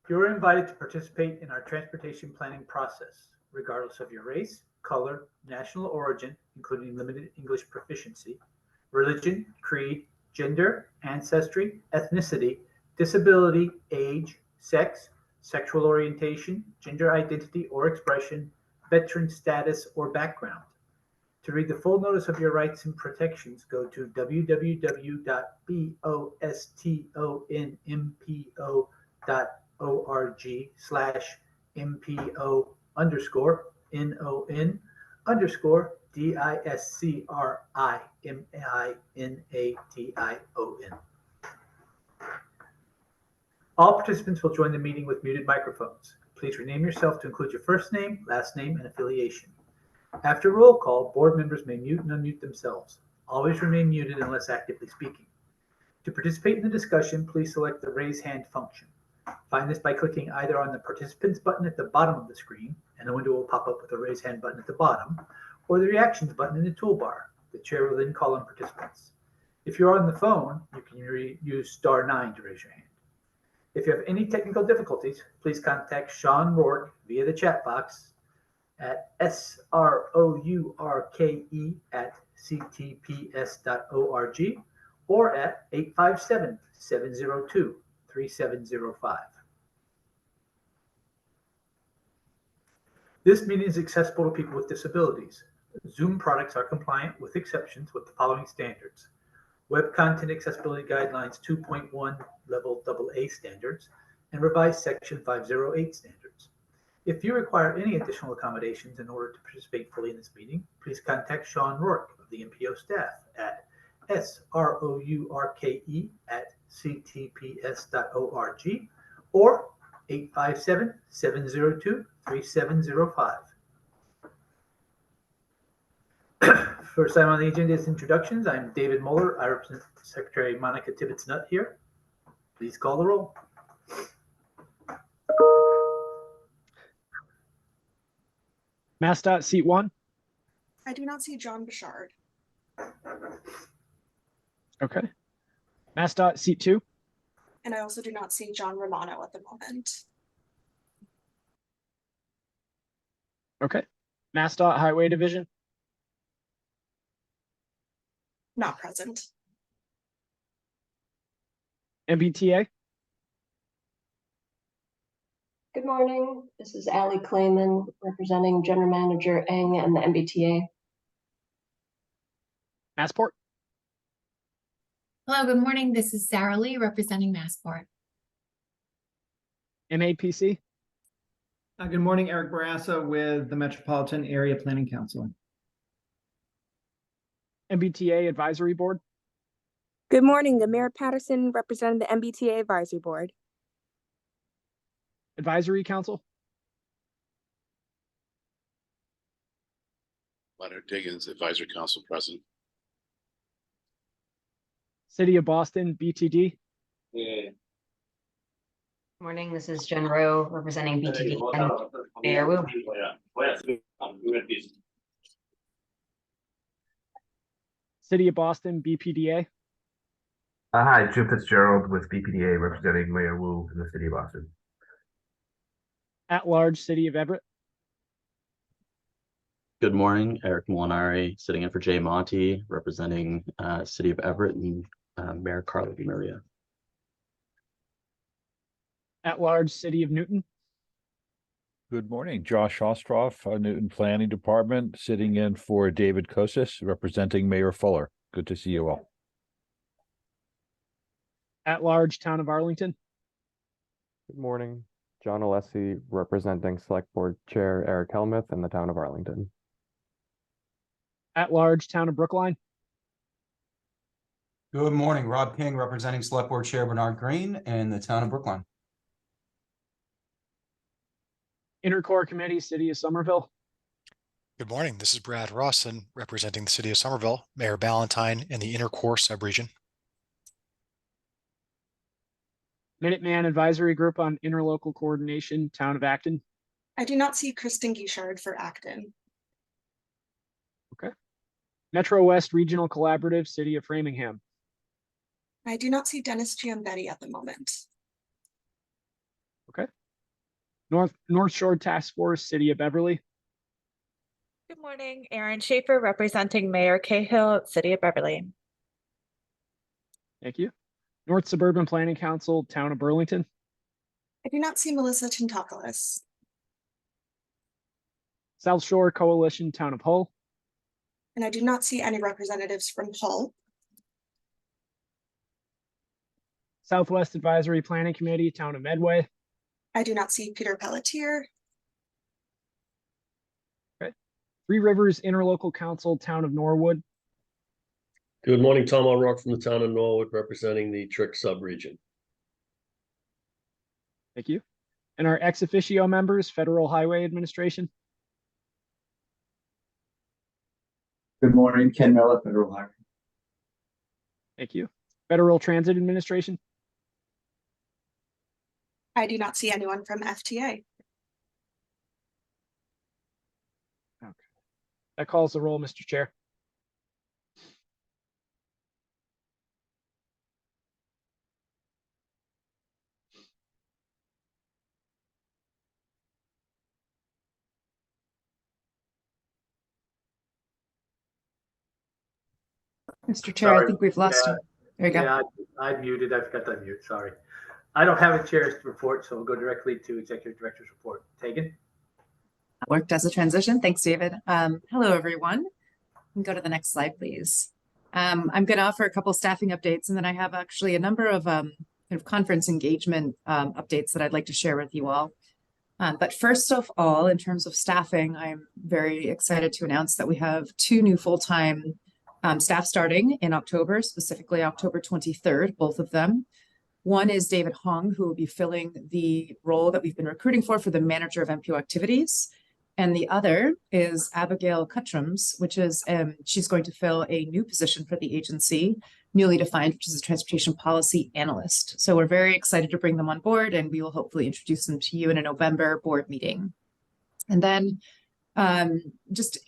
You are invited to participate in our transportation planning process, regardless of your race, color, national origin, including limited English proficiency, religion, creed, gender, ancestry, ethnicity, disability, age, sex, sexual orientation, gender identity or expression, veteran status, or background. To read the full notice of your rights and protections, go to www.boston.org/MPO_NON_DISCRIMINATION. All participants will join the meeting with muted microphones. Please rename yourself to include your first name, last name, and affiliation. After roll call, board members may mute and unmute themselves. Always remain muted unless actively speaking. To participate in the discussion, please select the raise hand function. Find this by clicking either on the participants button at the bottom of the screen, and a window will pop up with the raise hand button at the bottom, or the reactions button in the toolbar. The chair will then call on participants. If you're on the phone, you can use *9 to raise your hand. If you have any technical difficulties, please contact Sean Rourke via the chat box at srourke@ctps.org or at 857-702-3705. This meeting is accessible to people with disabilities. Zoom products are compliant with exceptions with the following standards: Web Content Accessibility Guidelines 2.1 Level AA standards, and revised Section 508 standards. If you require any additional accommodations in order to participate fully in this meeting, please contact Sean Rourke of the MPO staff at srourke@ctps.org or 857-702-3705. First item on the agenda is introductions. I'm David Muller. I represent Secretary Monica Tibbetts-Nutt here. Please call the roll. MassDOT seat 1. I do not see John Bouchard. Okay. MassDOT seat 2. And I also do not see John Romano at the moment. Okay. MassDOT Highway Division. Not present. MBTA. Good morning. This is Allie Clayman representing General Manager Eng and the MBTA. Massport. Hello, good morning. This is Sarah Lee representing Massport. MAPC. Good morning, Eric Barassa with the Metropolitan Area Planning Council. MBTA Advisory Board. Good morning, Amir Patterson representing the MBTA Advisory Board. Advisory Council. Leonard Diggins, Advisory Council President. City of Boston BTD. Morning, this is Jen Rowe representing BTD and Mayor Wu. City of Boston BPDA. Hi, Jim Fitzgerald with BPDA representing Mayor Wu in the City of Boston. At large City of Everett. Good morning, Eric Molinari sitting in for Jay Monty representing City of Everett and Mayor Carla DeMaria. At large City of Newton. Good morning, Josh Ostroff, Newton Planning Department, sitting in for David Kosis representing Mayor Fuller. Good to see you all. At large Town of Arlington. Good morning, John Alessi representing Select Board Chair Eric Helmuth in the Town of Arlington. At large Town of Brookline. Good morning, Rob King representing Select Board Chair Bernard Green in the Town of Brookline. Intercore Committee, City of Somerville. Good morning. This is Brad Rawson representing the City of Somerville, Mayor Ballantyne, and the Intercore subregion. Minuteman Advisory Group on Interlocal Coordination, Town of Acton. I do not see Kristen Guichard for Acton. Okay. Metro West Regional Collaborative, City of Framingham. I do not see Dennis Giambetti at the moment. North Shore Task Force, City of Beverly. Good morning, Erin Schaefer representing Mayor Cahill, City of Beverly. Thank you. North Suburban Planning Council, Town of Burlington. I do not see Melissa Tintopolis. South Shore Coalition, Town of Hull. And I do not see any representatives from Hull. Southwest Advisory Planning Committee, Town of Medway. I do not see Peter Pelletier. Three Rivers Interlocal Council, Town of Norwood. Good morning, Tom O'Rourke from the town of Norwood, representing the Trick sub-region. Thank you. And our ex officio members, Federal Highway Administration. Good morning, Ken Miller, Federal Highway. Thank you. Federal Transit Administration. I do not see anyone from FTA. Okay. That calls the roll, Mr. Chair. Mr. Chair, I Sorry. think we've lost you. There you go. Yeah, I muted. I forgot to unmute. Sorry. I don't have a chair's report, so we'll go directly to Executive Director's report. Tegan? Worked as a transition. Thanks, David. Hello, everyone. We can go to the next slide, please. I'm going to offer a couple staffing updates, and then I have actually a number of kind of conference engagement updates that I'd like to share with you all. But first of all, in terms of staffing, I'm very excited to announce that we have 2 new full-time staff starting in October, specifically October 23rd, both of them. One is David Hong, who will be filling the role that we've been recruiting for the manager of MPO activities. And the other is Abigail Cuttrams, which is, she's going to fill a new position for the agency, newly defined, which is a transportation policy analyst. So we're very excited to bring them on board, and we will hopefully introduce them to you in a November board meeting. And then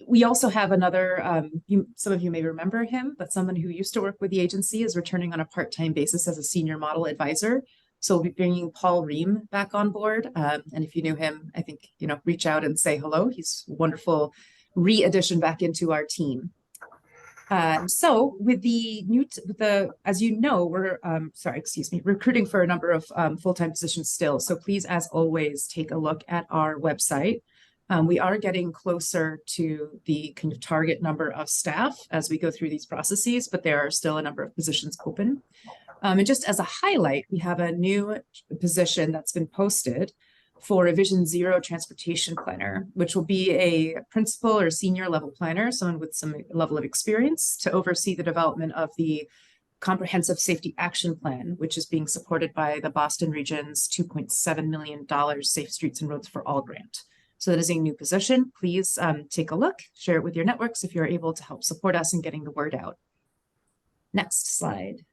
we also have another, some of you may remember him, but someone who used to work with the agency is returning on a part-time basis as a senior model advisor. So we'll be bringing Paul Ream back on board. And if you knew him, I think, reach out and say hello. He's a wonderful re-addition back into our team. So with as you know, we're, recruiting for a number of full-time positions still. So please, as always, take a look at our website. We are getting closer to the kind of target number of staff as we go through these processes, but there are still a number of positions open. And just as a highlight, we have a new position that's been posted for a Vision Zero transportation planner, which will be a principal or senior level planner, someone with some level of experience to oversee the development of the Comprehensive Safety Action Plan, which is being supported by the Boston Region's $2.7 million Safe Streets and Roads for All grant. So that is a new position. Please take a look, share it with your networks if you're able to help support us in getting the word out. Next slide.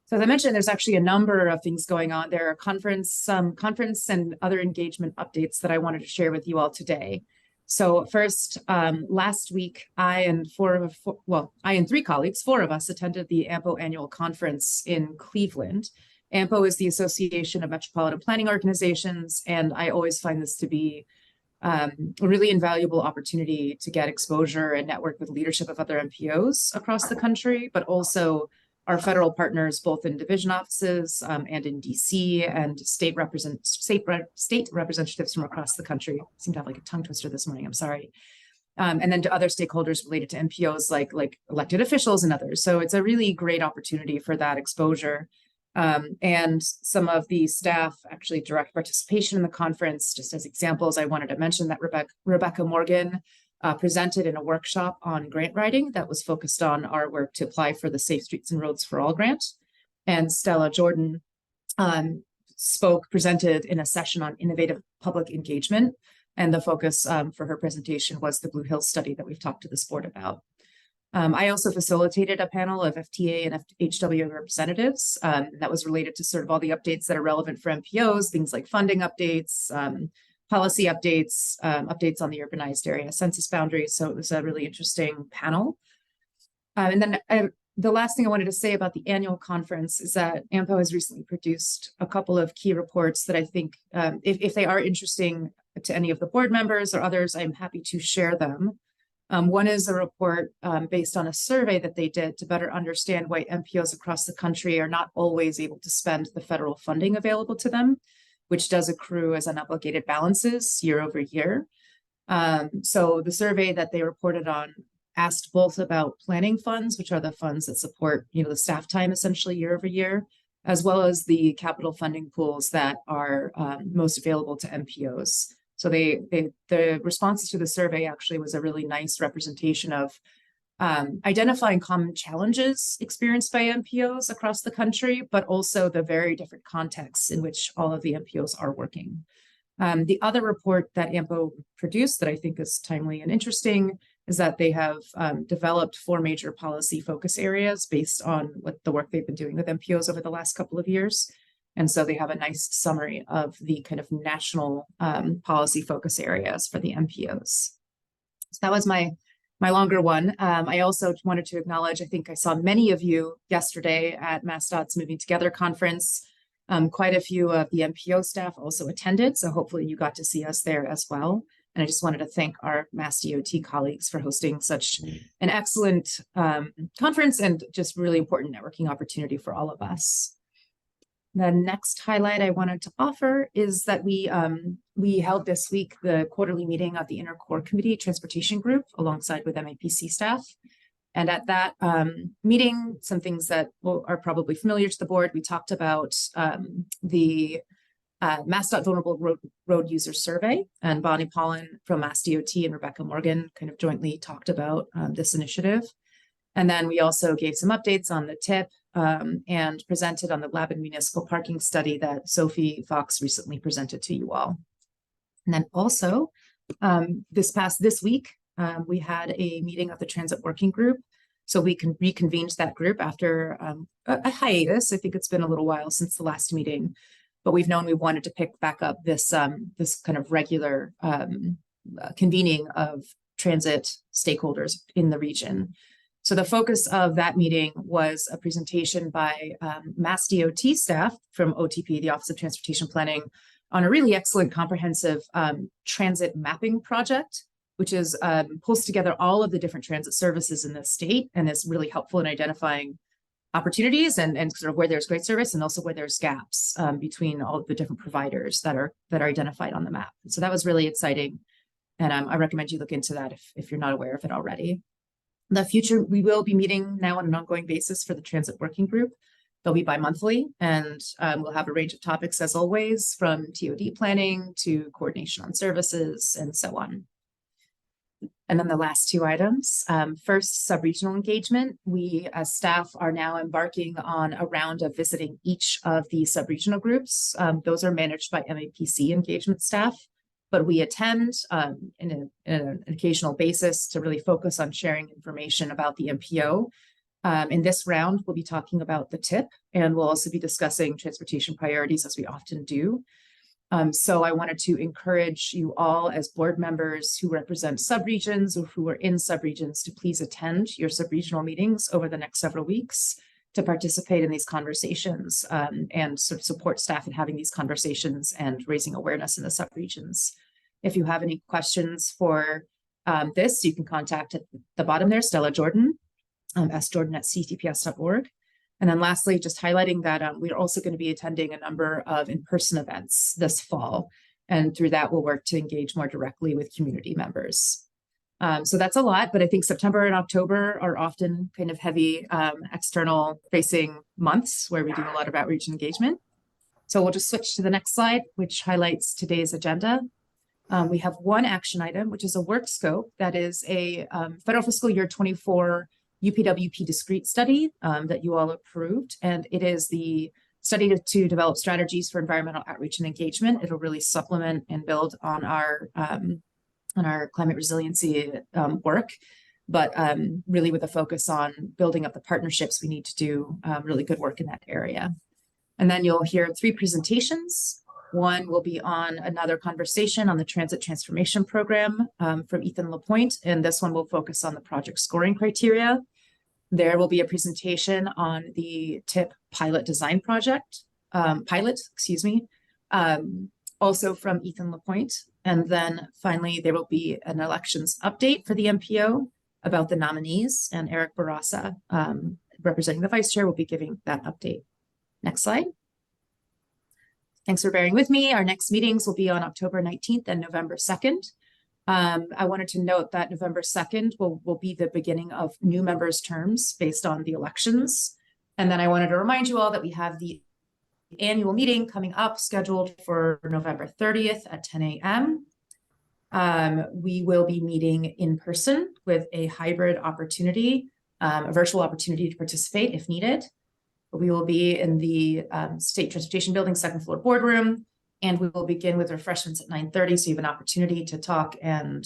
So as I mentioned, there's actually a number of things going on. There are conference and other engagement updates that I wanted to share with you all today. So first, last week, I and 3 colleagues, 4 of us attended the AMPO annual conference in Cleveland. AMPO is the Association of Metropolitan Planning Organizations, and I always find this to be a really invaluable opportunity to get exposure and network with leadership of other MPOs across the country, but also our federal partners, both in division offices and in DC, and state representatives from across the country. I seem to have like a tongue twister this morning, I'm sorry. And then to other stakeholders related to MPOs like elected officials and others. So it's a really great opportunity for that exposure. And some of the staff actually direct participation in the conference. Just as examples, I wanted to mention that Rebecca Morgan presented in a workshop on grant writing that was focused on our work to apply for the Safe Streets and Roads for All grant. And Stella Jordan presented in a session on innovative public engagement. And the focus for her presentation was the Blue Hills study that we've talked to this board about. I also facilitated a panel of FTA and HW representatives that was related to sort of all the updates that are relevant for MPOs, things like funding updates, policy updates, updates on the urbanized area census boundaries. So it was a really interesting panel. And then The last thing I wanted to say about the annual conference is that AMPO has recently produced a couple of key reports that I think, if they are interesting to any of the board members or others, I'm happy to share them. One is a report based on a survey that they did to better understand why MPOs across the country are not always able to spend the federal funding available to them, which does accrue as unobligated balances year over year. So the survey that they reported on asked both about planning funds, which are the funds that support, the staff time essentially year over year, as well as the capital funding pools that are most available to MPOs. So the responses to the survey actually was a really nice representation of identifying common challenges experienced by MPOs across the country, but also the very different contexts in which all of the MPOs are working. The other report that AMPO produced that I think is timely and interesting is that they have developed 4 major policy focus areas based on what the work they've been doing with MPOs over the last couple of years. And so they have a nice summary of the kind of national policy focus areas for the MPOs. So that was my longer one. I also wanted to acknowledge, I think I saw many of you yesterday at MassDOT's Moving Together conference. Quite a few of the MPO staff also attended, so hopefully you got to see us there as well. And I just wanted to thank our MassDOT colleagues for hosting such an excellent conference and just really important networking opportunity for all of us. The next highlight I wanted to offer is that we held this week the quarterly meeting of the Intercore Committee Transportation Group alongside with MAPC staff. And at that meeting, some things that are probably familiar to the board, we talked about the MassDOT Vulnerable Road User Survey, and Bonnie Pollen from MassDOT and Rebecca Morgan kind of jointly talked about this initiative. And then we also gave some updates on the TIP and presented on the lab and municipal parking study that Sophie Fox recently presented to you all. And then also this week, we had a meeting of the Transit Working Group. So we reconvened that group after a hiatus. I think it's been a little while since the last meeting, but we've known we wanted to pick back up this this kind of regular convening of transit stakeholders in the region. So the focus of that meeting was a presentation by MassDOT staff from OTP, the Office of Transportation Planning, on a really excellent comprehensive transit mapping project, which is pulls together all of the different transit services in the state and is really helpful in identifying opportunities and sort of where there's great service and also where there's gaps between all of the different providers that are identified on the map. So that was really exciting. And I recommend you look into that if you're not aware of it already. In the future, we will be meeting now on an ongoing basis for the Transit Working Group. They'll be bi-monthly, and we'll have a range of topics as always, from TOD planning to coordination on services and so on. And then the last 2 items. First, sub-regional engagement. We as staff are now embarking on a round of visiting each of the sub-regional groups. Those are managed by MAPC engagement staff, but we attend in an occasional basis to really focus on sharing information about the MPO. In this round, we'll be talking about the TIP, and we'll also be discussing transportation priorities as we often do. So I wanted to encourage you all as board members who represent subregions or who are in subregions to please attend your subregional meetings over the next several weeks to participate in these conversations and sort of support staff in having these conversations and raising awareness in the subregions. If you have any questions for this, you can contact at the bottom there, Stella Jordan, sjordan@ctps.org. And then lastly, just highlighting that we're also going to be attending a number of in-person events this fall. And through that, we'll work to engage more directly with community members. So that's a lot, but I think September and October are often kind of heavy external facing months where we do a lot of outreach engagement. So we'll just switch to the next slide, which highlights today's agenda. We have one action item, which is a work scope that is a federal fiscal year 24 UPWP discrete study that you all approved. And it is the study to develop strategies for environmental outreach and engagement. It'll really supplement and build on our climate resiliency work, but really with a focus on building up the partnerships we need to do really good work in that area. And then you'll hear 3 presentations. One will be on another conversation on the Transit Transformation Program from Ethan LaPointe, and this one will focus on the project scoring criteria. There will be a presentation on the TIP pilot design project, excuse me, also from Ethan Lapointe. And then finally, there will be an elections update for the MPO about the nominees, and Eric Barassa, representing the vice chair, will be giving that update. Next slide. Thanks for bearing with me. Our next meetings will be on October 19th and November 2nd. I wanted to note that November 2nd will be the beginning of new members' terms based on the elections. And then I wanted to remind you all that we have the annual meeting coming up scheduled for November 30th at 10 a.m. We will be meeting in person with a hybrid opportunity, a virtual opportunity to participate if needed. We will be in the State Transportation Building, second floor boardroom, and we will begin with refreshments at 9:30. So you have an opportunity to talk and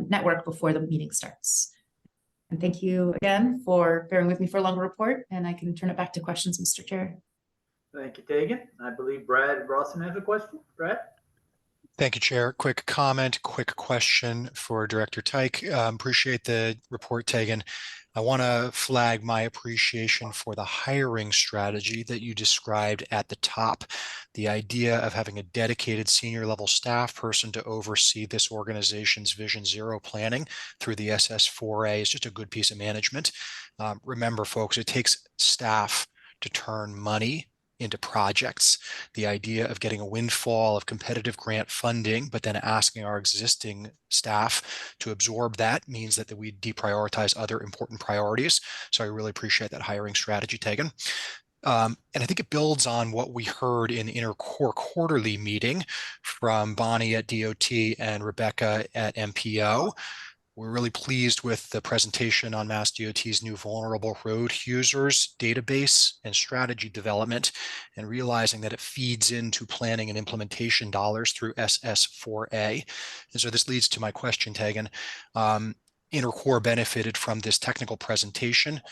network before the meeting starts. And thank you again for bearing with me for a longer report, and I can turn it back to questions, Mr. Chair. Thank you, Tegan. I believe Brad Rawson has a question. Brad? Thank you, Chair. Quick comment, quick question for Director Tyke. Appreciate the report, Tegan. I want to flag my appreciation for the hiring strategy that you described at the top. The idea of having a dedicated senior level staff person to oversee this organization's Vision Zero planning through the SS4A is just a good piece of management. Remember, folks, it takes staff to turn money into projects. The idea of getting a windfall of competitive grant funding, but then asking our existing staff to absorb that means that we deprioritize other important priorities. So I really appreciate that hiring strategy, Tegan. And I think it builds on what we heard in the Intercore quarterly meeting from Bonnie at DOT and Rebecca at MPO. We're really pleased with the presentation on Mass DOT's new vulnerable road users database and strategy development, and realizing that it feeds into planning and implementation dollars through SS4A. And so this leads to my question, Tegan. Intercore benefited from this technical presentation.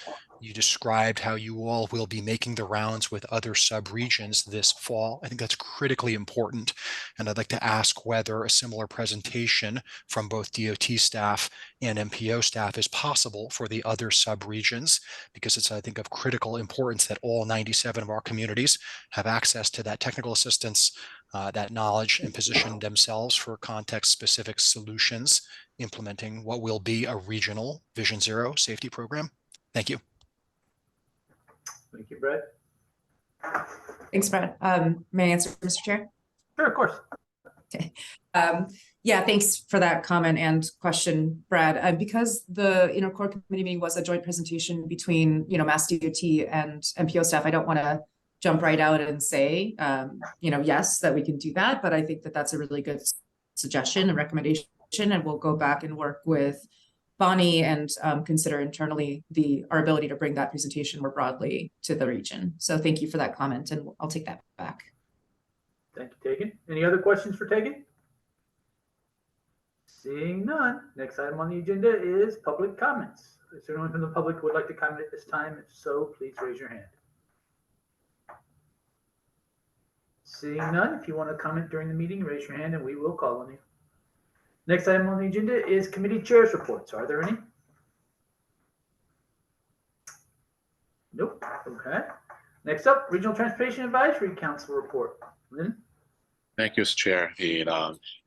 You described how you all will be making the rounds with other sub-regions this fall. I think that's critically important. And I'd like to ask whether a similar presentation from both DOT staff and MPO staff is possible for the other sub-regions, because it's, I think, of critical importance that all 97 of our communities have access to that technical assistance, that knowledge, and position themselves for context-specific solutions implementing what will be a regional Vision Zero safety program. Thank you. Thank you, Brad. Thanks, Brad. May I answer, Mr. Chair? Sure, of course. Okay. Yeah, thanks for that comment and question, Brad. Because the Intercore committee meeting was a joint presentation between, Mass DOT and MPO staff, I don't want to jump right out and say, yes, that we can do that, but I think that that's a really good suggestion and recommendation, and we'll go back and work with Bonnie and consider internally our ability to bring that presentation more broadly to the region. So thank you for that comment, and I'll take that back. Thank you, Tegan. Any other questions for Tegan? Seeing none, next item on the agenda is public comments. Is there anyone from the public who would like to comment at this time? If so, please raise your hand. Seeing none, if you want to comment during the meeting, raise your hand and we will call on you. Next item on the agenda is committee chairs reports. Are there any? Nope. Okay. Next up, Regional Transportation Advisory Council report. Lynn? Thank you, Mr. Chair.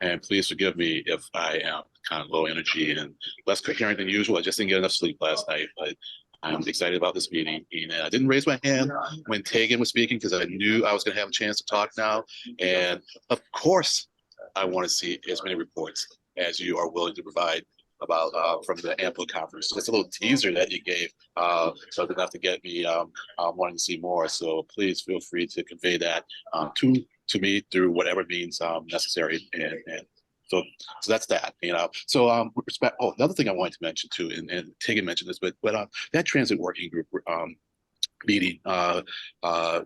And please forgive me if I am kind of low energy and less coherent than usual. I just didn't get enough sleep last night, but I'm excited about this meeting. And I didn't raise my hand when Tegan was speaking because I knew I was going to have a chance to talk now. And of course, I want to see as many reports as you are willing to provide about from the AMPO conference. So it's a little teaser that you gave, so enough to get me wanting to see more. So please feel free to convey that to me through whatever means necessary. And so that's that, So with respect, another thing I wanted to mention too, and Tegan mentioned this, but that transit working group meeting was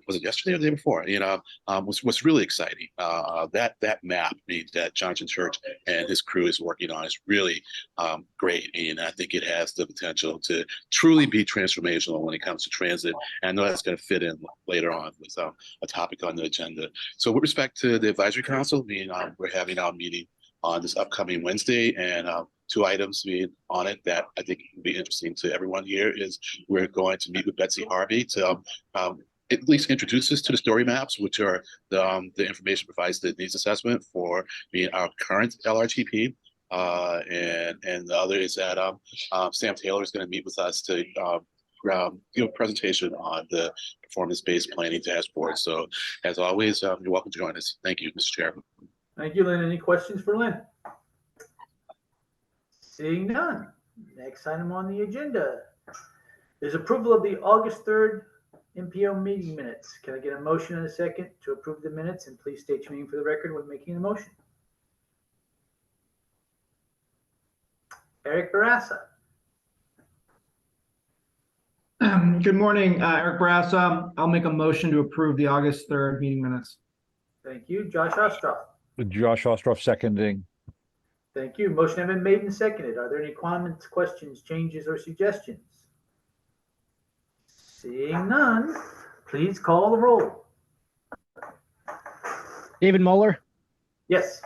it yesterday or the day before, was really exciting. That map that Johnson Church and his crew is working on is really great, and I think it has the potential to truly be transformational when it comes to transit. And I know that's going to fit in later on with a topic on the agenda. So with respect to the advisory council, we're having our meeting on this upcoming Wednesday, and two items being on it that I think can be interesting to everyone here is we're going to meet with Betsy Harvey to at least introduce us to the story maps, which are the information provides the needs assessment for being our current LRTP. And the other is that Sam Taylor is going to meet with us to give a presentation on the performance-based planning dashboard. So as always, you're welcome to join us. Thank you, Mr. Chair. Thank you, Lynn. Any questions for Lynn? Seeing none. Next item on the agenda is approval of the August 3rd MPO meeting minutes. Can I get a motion and a second to approve the minutes? And please state your name for the record when making the motion. Eric Barassa. Good morning, Eric Barassa. I'll make a motion to approve the August 3rd meeting minutes. Thank you. Josh Ostroff. Josh Ostroff seconding. Thank you. Motion has been made and seconded. Are there any comments, questions, changes, or suggestions? Seeing none, please call the roll. David Muller, Yes.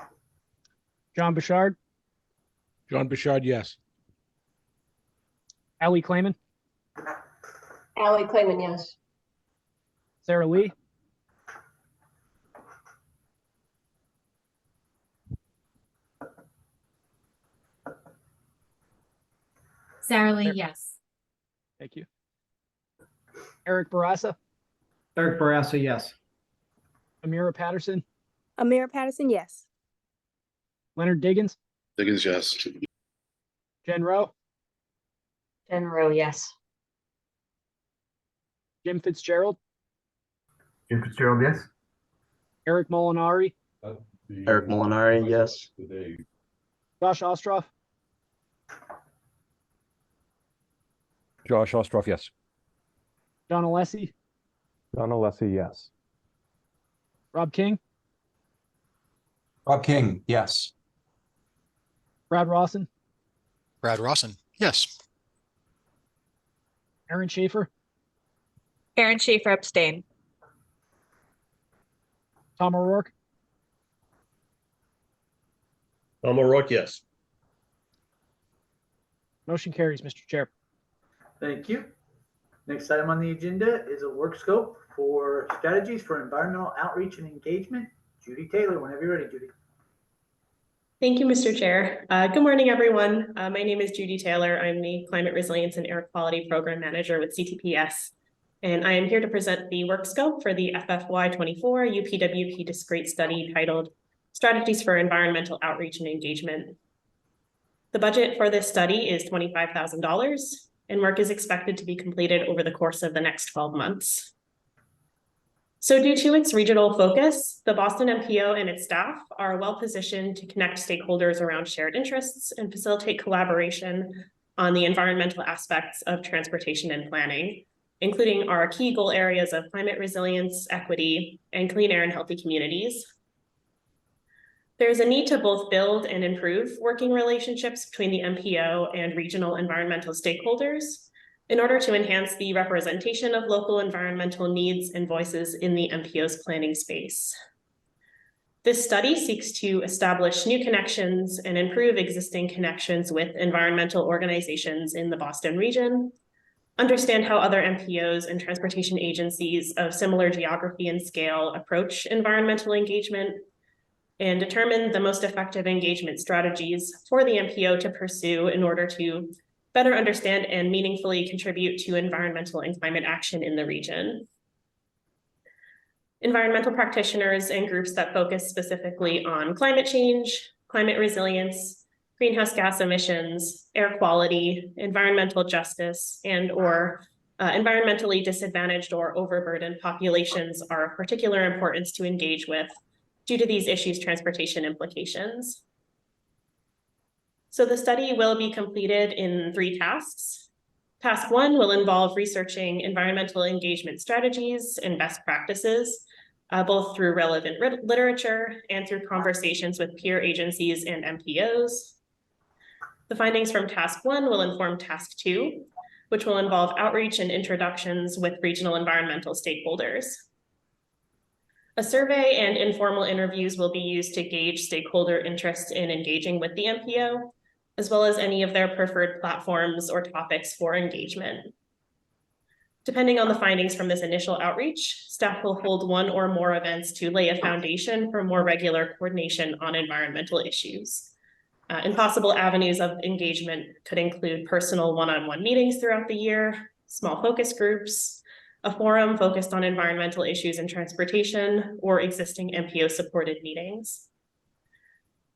John Bouchard, John Bouchard, yes. Allie Clayman, Allie Clayman, yes. Sarah Lee, Sarah Lee, yes. thank you. Eric Barassa, Eric Barassa, yes. Amira Patterson, Amira Patterson, yes. Leonard Diggins, Diggins, yes. Jen Rowe, Jen Rowe, yes. Jim Fitzgerald, Jim Fitzgerald, yes. Eric Molinari, Eric Molinari, yes. Josh Ostroff, Josh Ostroff, yes. John Alessi, John Alessi, yes. Rob King, Rob King, yes. Brad Rawson, Brad Rawson, yes. Aaron Schaefer, Aaron Schaefer abstain. Tom O'Rourke, Tom O'Rourke, yes. motion carries, Mr. Chair. Thank you. Next item on the agenda is a work scope for strategies for environmental outreach and engagement. Judy Taylor, whenever you're ready, Judy. Thank you, Mr. Chair. Good morning, everyone. My name is Judy Taylor. I'm the Climate Resilience and Air Quality Program Manager with CTPS, and I am here to present the work scope for the FFY24 UPWP Discrete Study titled Strategies for Environmental Outreach and Engagement. The budget for this study is $25,000, and work is expected to be completed over the course of the next 12 months. So due to its regional focus, the Boston MPO and its staff are well positioned to connect stakeholders around shared interests and facilitate collaboration on the environmental aspects of transportation and planning, including our key goal areas of climate resilience, equity, and clean air and healthy communities. There's a need to both build and improve working relationships between the MPO and regional environmental stakeholders in order to enhance the representation of local environmental needs and voices in the MPO's planning space. This study seeks to establish new connections and improve existing connections with environmental organizations in the Boston region, understand how other MPOs and transportation agencies of similar geography and scale approach environmental engagement, and determine the most effective engagement strategies for the MPO to pursue in order to better understand and meaningfully contribute to environmental and climate action in the region. Environmental practitioners and groups that focus specifically on climate change, climate resilience, greenhouse gas emissions, air quality, environmental justice, and/or environmentally disadvantaged or overburdened populations are of particular importance to engage with due to these issues' transportation implications. So the study will be completed in 3 tasks. Task 1 will involve researching environmental engagement strategies and best practices, both through relevant literature and through conversations with peer agencies and MPOs. The findings from task 1 will inform task 2, which will involve outreach and introductions with regional environmental stakeholders. A survey and informal interviews will be used to gauge stakeholder interest in engaging with the MPO, as well as any of their preferred platforms or topics for engagement. Depending on the findings from this initial outreach, staff will hold one or more events to lay a foundation for more regular coordination on environmental issues. And possible avenues of engagement could include personal one-on-one meetings throughout the year, small focus groups, a forum focused on environmental issues and transportation, or existing MPO-supported meetings.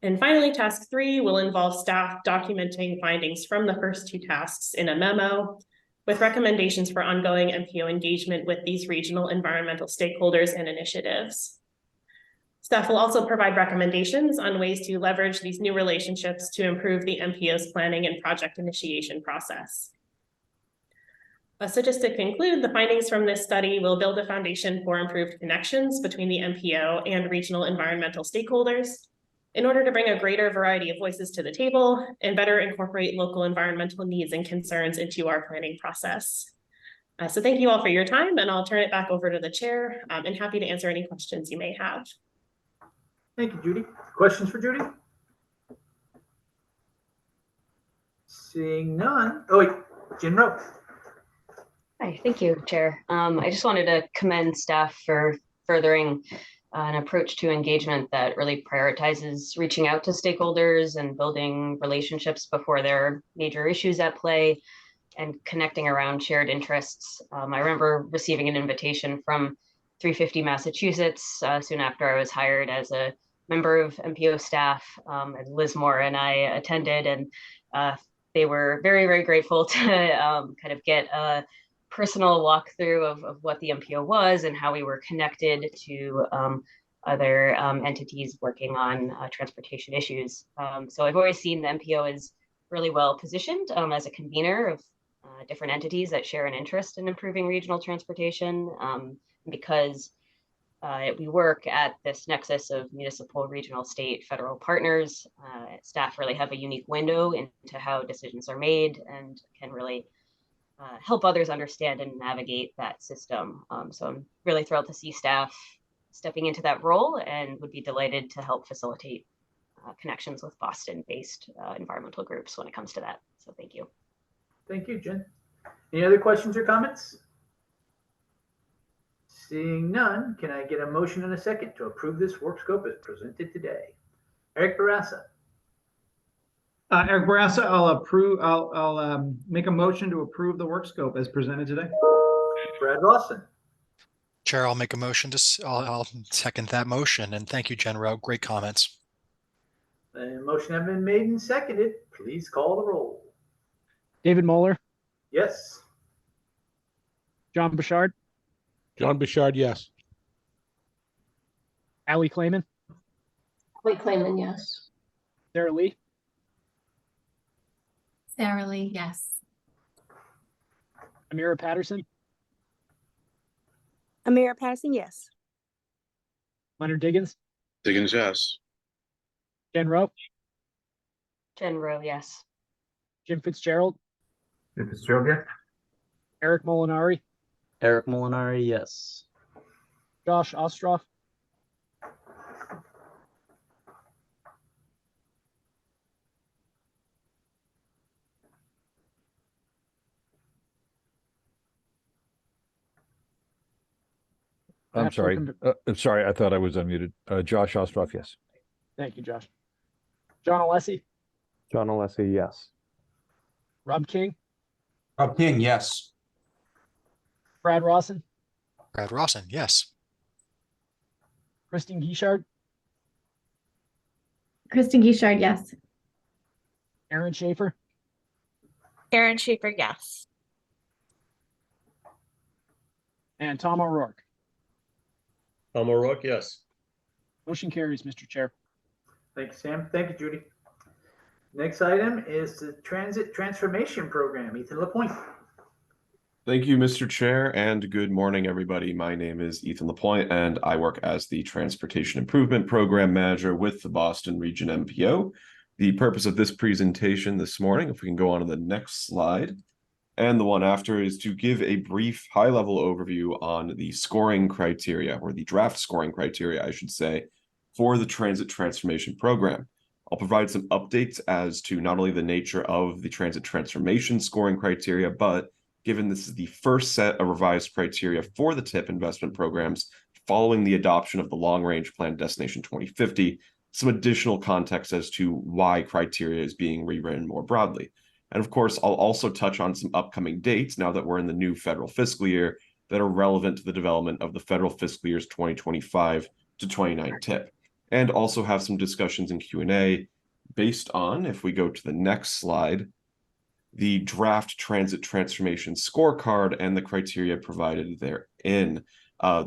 And finally, task 3 will involve staff documenting findings from the first 2 tasks in a memo with recommendations for ongoing MPO engagement with these regional environmental stakeholders and initiatives. Staff will also provide recommendations on ways to leverage these new relationships to improve the MPO's planning and project initiation process. So just to conclude, the findings from this study will build a foundation for improved connections between the MPO and regional environmental stakeholders in order to bring a greater variety of voices to the table and better incorporate local environmental needs and concerns into our planning process. So thank you all for your time, and I'll turn it back over to the chair, and happy to answer any questions you may have. Thank you, Judy. Questions for Judy? Seeing none. Oh, wait, Jen Rowe. Hi, thank you, Chair. I just wanted to commend staff for furthering an approach to engagement that really prioritizes reaching out to stakeholders and building relationships before there are major issues at play and connecting around shared interests. I remember receiving an invitation from 350 Massachusetts soon after I was hired as a member of MPO staff, and Liz Moore and I attended, and they were very, very grateful to kind of get a personal walkthrough of what the MPO was and how we were connected to other entities working on transportation issues. So I've always seen the MPO as really well positioned as a convener of different entities that share an interest in improving regional transportation, because we work at this nexus of municipal, regional, state, federal partners. Staff really have a unique window into how decisions are made and can really help others understand and navigate that system. So I'm really thrilled to see staff stepping into that role and would be delighted to help facilitate connections with Boston-based environmental groups when it comes to that. So thank you. Thank you, Jen. Any other questions or comments? Seeing none, can I get a motion and a second to approve this work scope as presented today? Eric Barassa. Eric Barassa, I'll make a motion to approve the work scope as presented today. Brad Lawson. Chair, I'll make a motion I'll second that motion, and thank you, Jen Rowe. Great comments. The motion has been made and seconded. Please call the roll. David Moeller, Yes. John Bouchard, John Bouchard, yes. Allie Clayman, Allie Clayman, yes. Sarah Lee, Sarah Lee, yes. Amira Patterson, Amira Patterson, yes. Leonard Diggins, Diggins, yes. Jen Rowe, Jen Rowe, yes. Jim Fitzgerald, Jim Fitzgerald, yes. Eric Molinari, Eric Molinari, yes. Josh Ostroff, I'm sorry. I'm sorry. I thought I was unmuted. Josh Ostroff, yes. Thank you, Josh. John Alessi, John Alessi, yes. Rob King, Rob King, yes. Brad Rawson, Brad Rawson, yes. Kristen Guichard, Kristen Guichard, yes. Aaron Schaefer, Aaron Schaefer, yes. and Tom O'Rourke. Tom O'Rourke, yes. Motion carries, Mr. Chair. Thank you, Sam. Thank you, Judy. Next item is the Transit Transformation Program. Ethan Lapointe. Thank you, Mr. Chair, and good morning, everybody. My name is Ethan Lapointe, and I work as the Transportation Improvement Program Manager with the Boston Region MPO. The purpose of this presentation this morning, if we can go on to the next slide, and the one after, is to give a brief high-level overview on the scoring criteria, or the draft scoring criteria, I should say, for the Transit Transformation Program. I'll provide some updates as to not only the nature of the transit transformation scoring criteria, but given this is the first set of revised criteria for the TIP investment programs following the adoption of the Long Range Plan Destination 2050, some additional context as to why criteria is being rewritten more broadly. And of course, I'll also touch on some upcoming dates now that we're in the new federal fiscal year that are relevant to the development of the federal fiscal years 2025 to 29 TIP, and also have some discussions in Q&A based on, if we go to the next slide, the draft transit transformation scorecard and the criteria provided therein.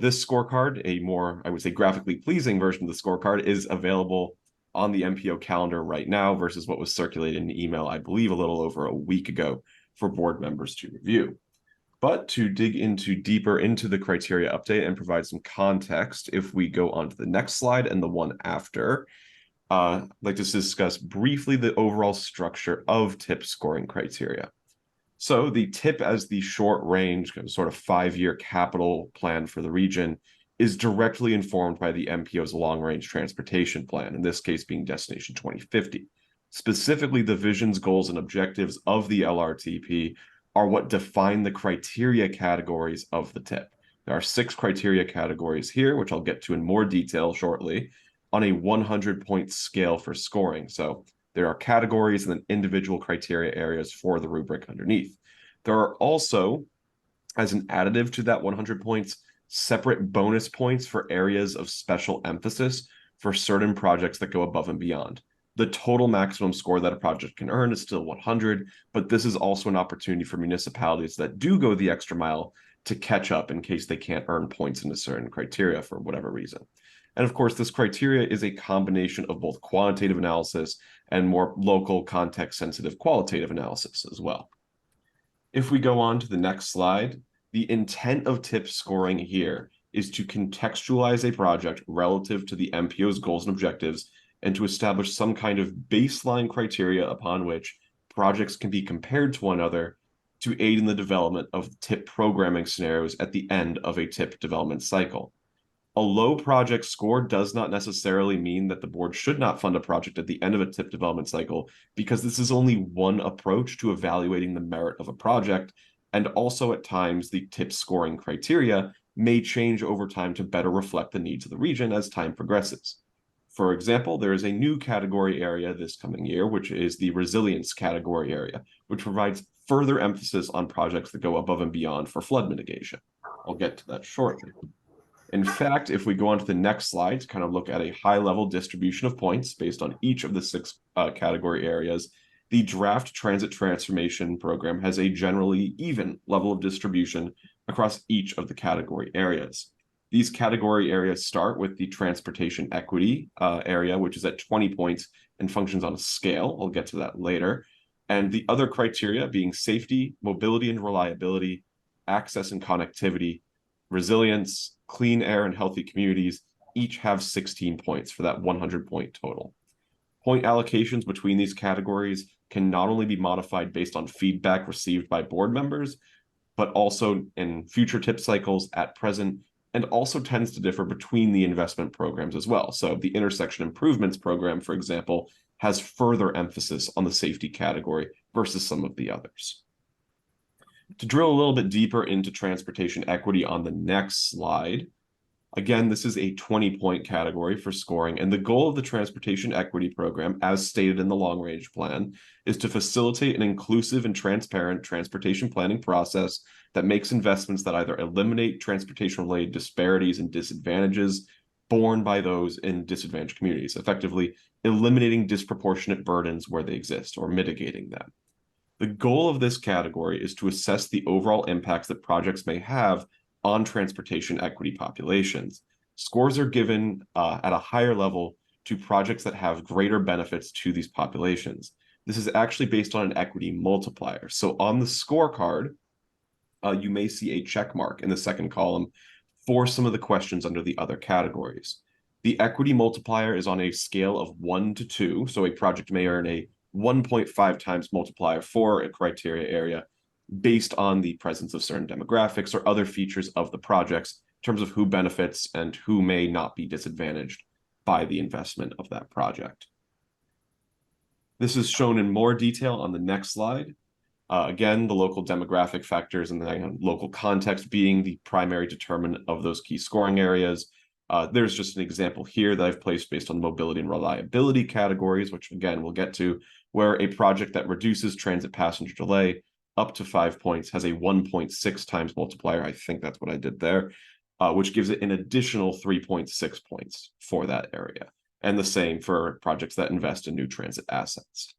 This scorecard, a more, I would say, graphically pleasing version of the scorecard, is available on the MPO calendar right now versus what was circulated in email, I believe, a little over a week ago for board members to review. But to dig deeper into the criteria update and provide some context, if we go on to the next slide and the one after, I'd like to discuss briefly the overall structure of TIP scoring criteria. So the TIP as the short range, sort of 5-year capital plan for the region is directly informed by the MPO's long range transportation plan, in this case being Destination 2050. Specifically, the visions, goals, and objectives of the LRTP are what define the criteria categories of the TIP. There are 6 criteria categories here, which I'll get to in more detail shortly, on a 100-point scale for scoring. So there are categories and then individual criteria areas for the rubric underneath. There are also, as an additive to that 100 points, separate bonus points for areas of special emphasis for certain projects that go above and beyond. The total maximum score that a project can earn is still 100, but this is also an opportunity for municipalities that do go the extra mile to catch up in case they can't earn points in a certain criteria for whatever reason. And of course, this criteria is a combination of both quantitative analysis and more local context-sensitive qualitative analysis as well. If we go on to the next slide, the intent of TIP scoring here is to contextualize a project relative to the MPO's goals and objectives and to establish some kind of baseline criteria upon which projects can be compared to one another to aid in the development of TIP programming scenarios at the end of a TIP development cycle. A low project score does not necessarily mean that the board should not fund a project at the end of a TIP development cycle, because this is only one approach to evaluating the merit of a project, and also at times the TIP scoring criteria may change over time to better reflect the needs of the region as time progresses. For example, there is a new category area this coming year, which is the resilience category area, which provides further emphasis on projects that go above and beyond for flood mitigation. I'll get to that shortly. In fact, if we go on to the next slide to kind of look at a high-level distribution of points based on each of the 6 category areas, the draft transit transformation program has a generally even level of distribution across each of the category areas. These category areas start with the transportation equity area, which is at 20 points and functions on a scale. I'll get to that later. And the other criteria being safety, mobility and reliability, access and connectivity, resilience, clean air and healthy communities, each have 16 points for that 100-point total. Point allocations between these categories can not only be modified based on feedback received by board members, but also in future TIP cycles at present, and also tends to differ between the investment programs as well. So the intersection improvements program, for example, has further emphasis on the safety category versus some of the others. To drill a little bit deeper into transportation equity on the next slide, again, this is a 20-point category for scoring, and the goal of the transportation equity program, as stated in the long-range plan, is to facilitate an inclusive and transparent transportation planning process that makes investments that either eliminate transportation-related disparities and disadvantages borne by those in disadvantaged communities, effectively eliminating disproportionate burdens where they exist or mitigating them. The goal of this category is to assess the overall impacts that projects may have on transportation equity populations. Scores are given at a higher level to projects that have greater benefits to these populations. This is actually based on an equity multiplier. So on the scorecard, you may see a check mark in the second column for some of the questions under the other categories. The equity multiplier is on a scale of 1 to 2, so a project may earn a 1.5 times multiplier for a criteria area based on the presence of certain demographics or other features of the projects in terms of who benefits and who may not be disadvantaged by the investment of that project. This is shown in more detail on the next slide. Again, the local demographic factors and the local context being the primary determinant of those key scoring areas. There's just an example here that I've placed based on mobility and reliability categories, which again, we'll get to, where a project that reduces transit passenger delay up to 5 points has a 1.6 times multiplier. I think that's what I did there, which gives it an additional 3.6 points for that area. And the same for projects that invest in new transit assets.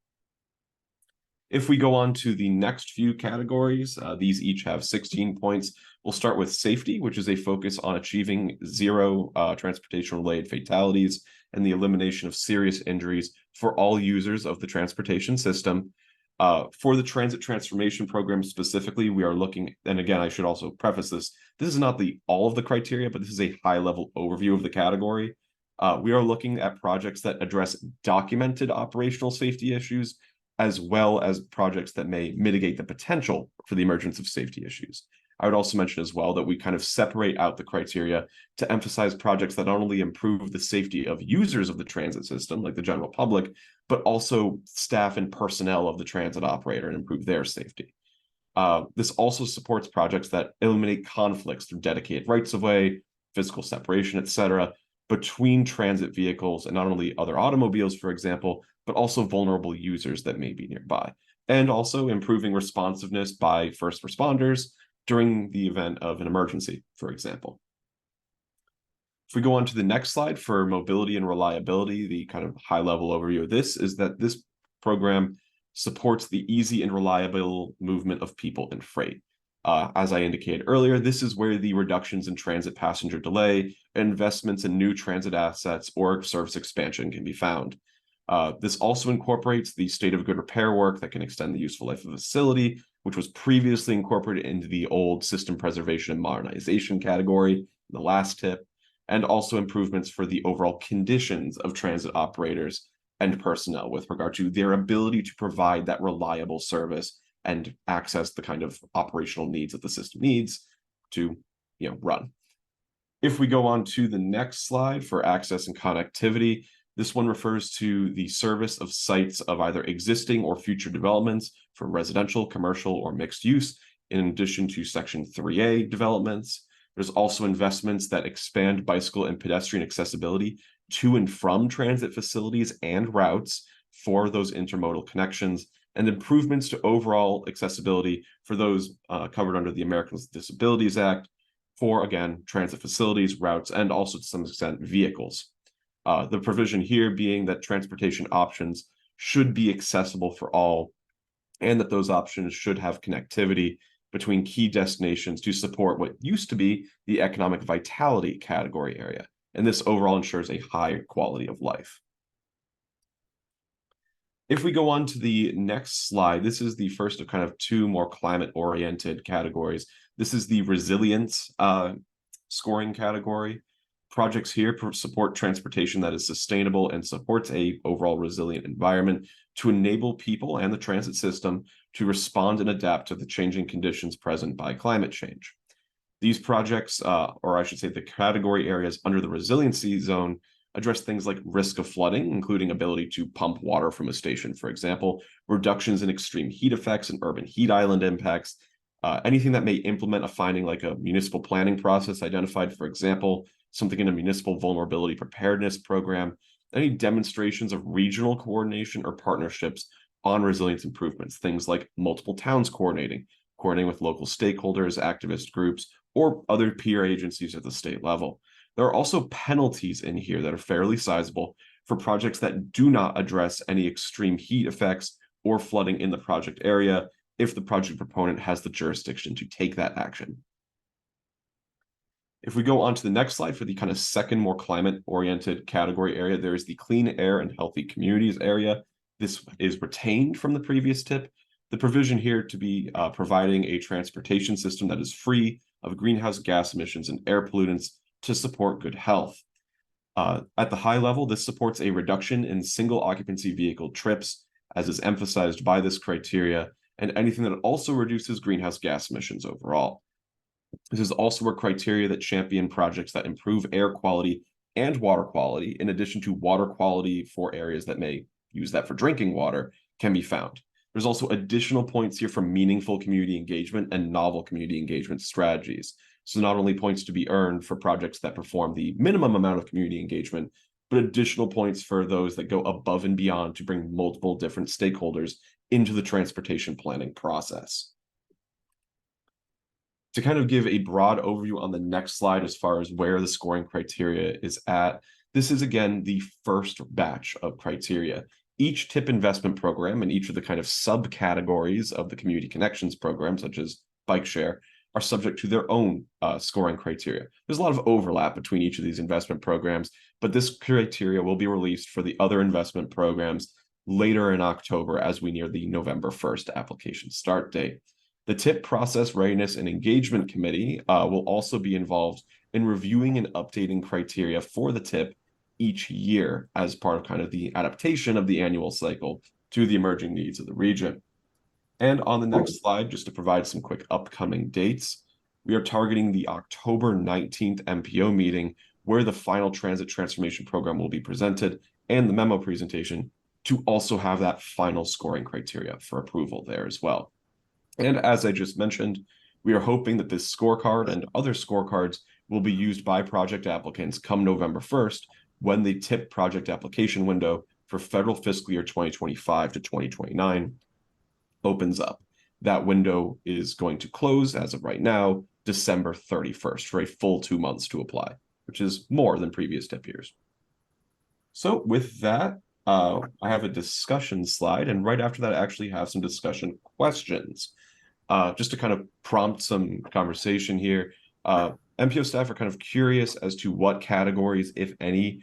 If we go on to the next few categories, these each have 16 points. We'll start with safety, which is a focus on achieving zero transportation-related fatalities and the elimination of serious injuries for all users of the transportation system. For the transit transformation program specifically, we are looking, and again, I should also preface this is not all of the criteria, but this is a high-level overview of the category. We are looking at projects that address documented operational safety issues, as well as projects that may mitigate the potential for the emergence of safety issues. I would also mention as well that we kind of separate out the criteria to emphasize projects that not only improve the safety of users of the transit system, like the general public, but also staff and personnel of the transit operator and improve their safety. This also supports projects that eliminate conflicts through dedicated rights-of-way, physical separation, etc., between transit vehicles and not only other automobiles, for example, but also vulnerable users that may be nearby, and also improving responsiveness by first responders during the event of an emergency, for example. If we go on to the next slide for mobility and reliability, the kind of high-level overview of this is that this program supports the easy and reliable movement of people and freight. As I indicated earlier, this is where the reductions in transit passenger delay, investments in new transit assets, or service expansion can be found. This also incorporates the state of good repair work that can extend the useful life of the facility, which was previously incorporated into the old system preservation and modernization category, the last tip, and also improvements for the overall conditions of transit operators and personnel with regard to their ability to provide that reliable service and access the kind of operational needs that the system needs to, run. If we go on to the next slide for access and connectivity, this one refers to the service of sites of either existing or future developments for residential, commercial, or mixed use, in addition to Section 3A developments. There's also investments that expand bicycle and pedestrian accessibility to and from transit facilities and routes for those intermodal connections, and improvements to overall accessibility for those covered under the Americans with Disabilities Act for, again, transit facilities, routes, and also to some extent vehicles. The provision here being that transportation options should be accessible for all, and that those options should have connectivity between key destinations to support what used to be the economic vitality category area. And this overall ensures a high quality of life. If we go on to the next slide, this is the first of kind of two more climate-oriented categories. This is the resilience scoring category. Projects here support transportation that is sustainable and supports a overall resilient environment to enable people and the transit system to respond and adapt to the changing conditions present by climate change. These projects, or I should say the category areas under the resiliency zone, address things like risk of flooding, including ability to pump water from a station, for example, reductions in extreme heat effects and urban heat island impacts, anything that may implement a finding like a municipal planning process identified, for example, something in a municipal vulnerability preparedness program, any demonstrations of regional coordination or partnerships on resilience improvements, things like multiple towns coordinating with local stakeholders, activist groups, or other peer agencies at the state level. There are also penalties in here that are fairly sizable for projects that do not address any extreme heat effects or flooding in the project area if the project proponent has the jurisdiction to take that action. If we go on to the next slide for the kind of second more climate-oriented category area, there is the clean air and healthy communities area. This is retained from the previous tip. The provision here to be providing a transportation system that is free of greenhouse gas emissions and air pollutants to support good health. At the high level, this supports a reduction in single occupancy vehicle trips, as is emphasized by this criteria, and anything that also reduces greenhouse gas emissions overall. This is also a criteria that champion projects that improve air quality and water quality, in addition to water quality for areas that may use that for drinking water can be found. There's also additional points here for meaningful community engagement and novel community engagement strategies. So not only points to be earned for projects that perform the minimum amount of community engagement, but additional points for those that go above and beyond to bring multiple different stakeholders into the transportation planning process. To kind of give a broad overview on the next slide as far as where the scoring criteria is at, this is again the first batch of criteria. Each TIP investment program and each of the kind of subcategories of the community connections program, such as bike share, are subject to their own scoring criteria. There's a lot of overlap between each of these investment programs, but this criteria will be released for the other investment programs later in October as we near the November 1st application start date. The TIP Process Readiness and Engagement Committee will also be involved in reviewing and updating criteria for the TIP each year as part of kind of the adaptation of the annual cycle to the emerging needs of the region. And on the next slide, just to provide some quick upcoming dates, we are targeting the October 19th MPO meeting where the final transit transformation program will be presented and the memo presentation to also have that final scoring criteria for approval there as well. And as I just mentioned, we are hoping that this scorecard and other scorecards will be used by project applicants come November 1st when the TIP project application window for federal fiscal year 2025 to 2029 opens up. That window is going to close as of right now, December 31st, for a full 2 months to apply, which is more than previous TIP years. So with that, I have a discussion slide, and right after that, I actually have some discussion questions. Just to kind of prompt some conversation here, MPO staff are kind of curious as to what categories, if any,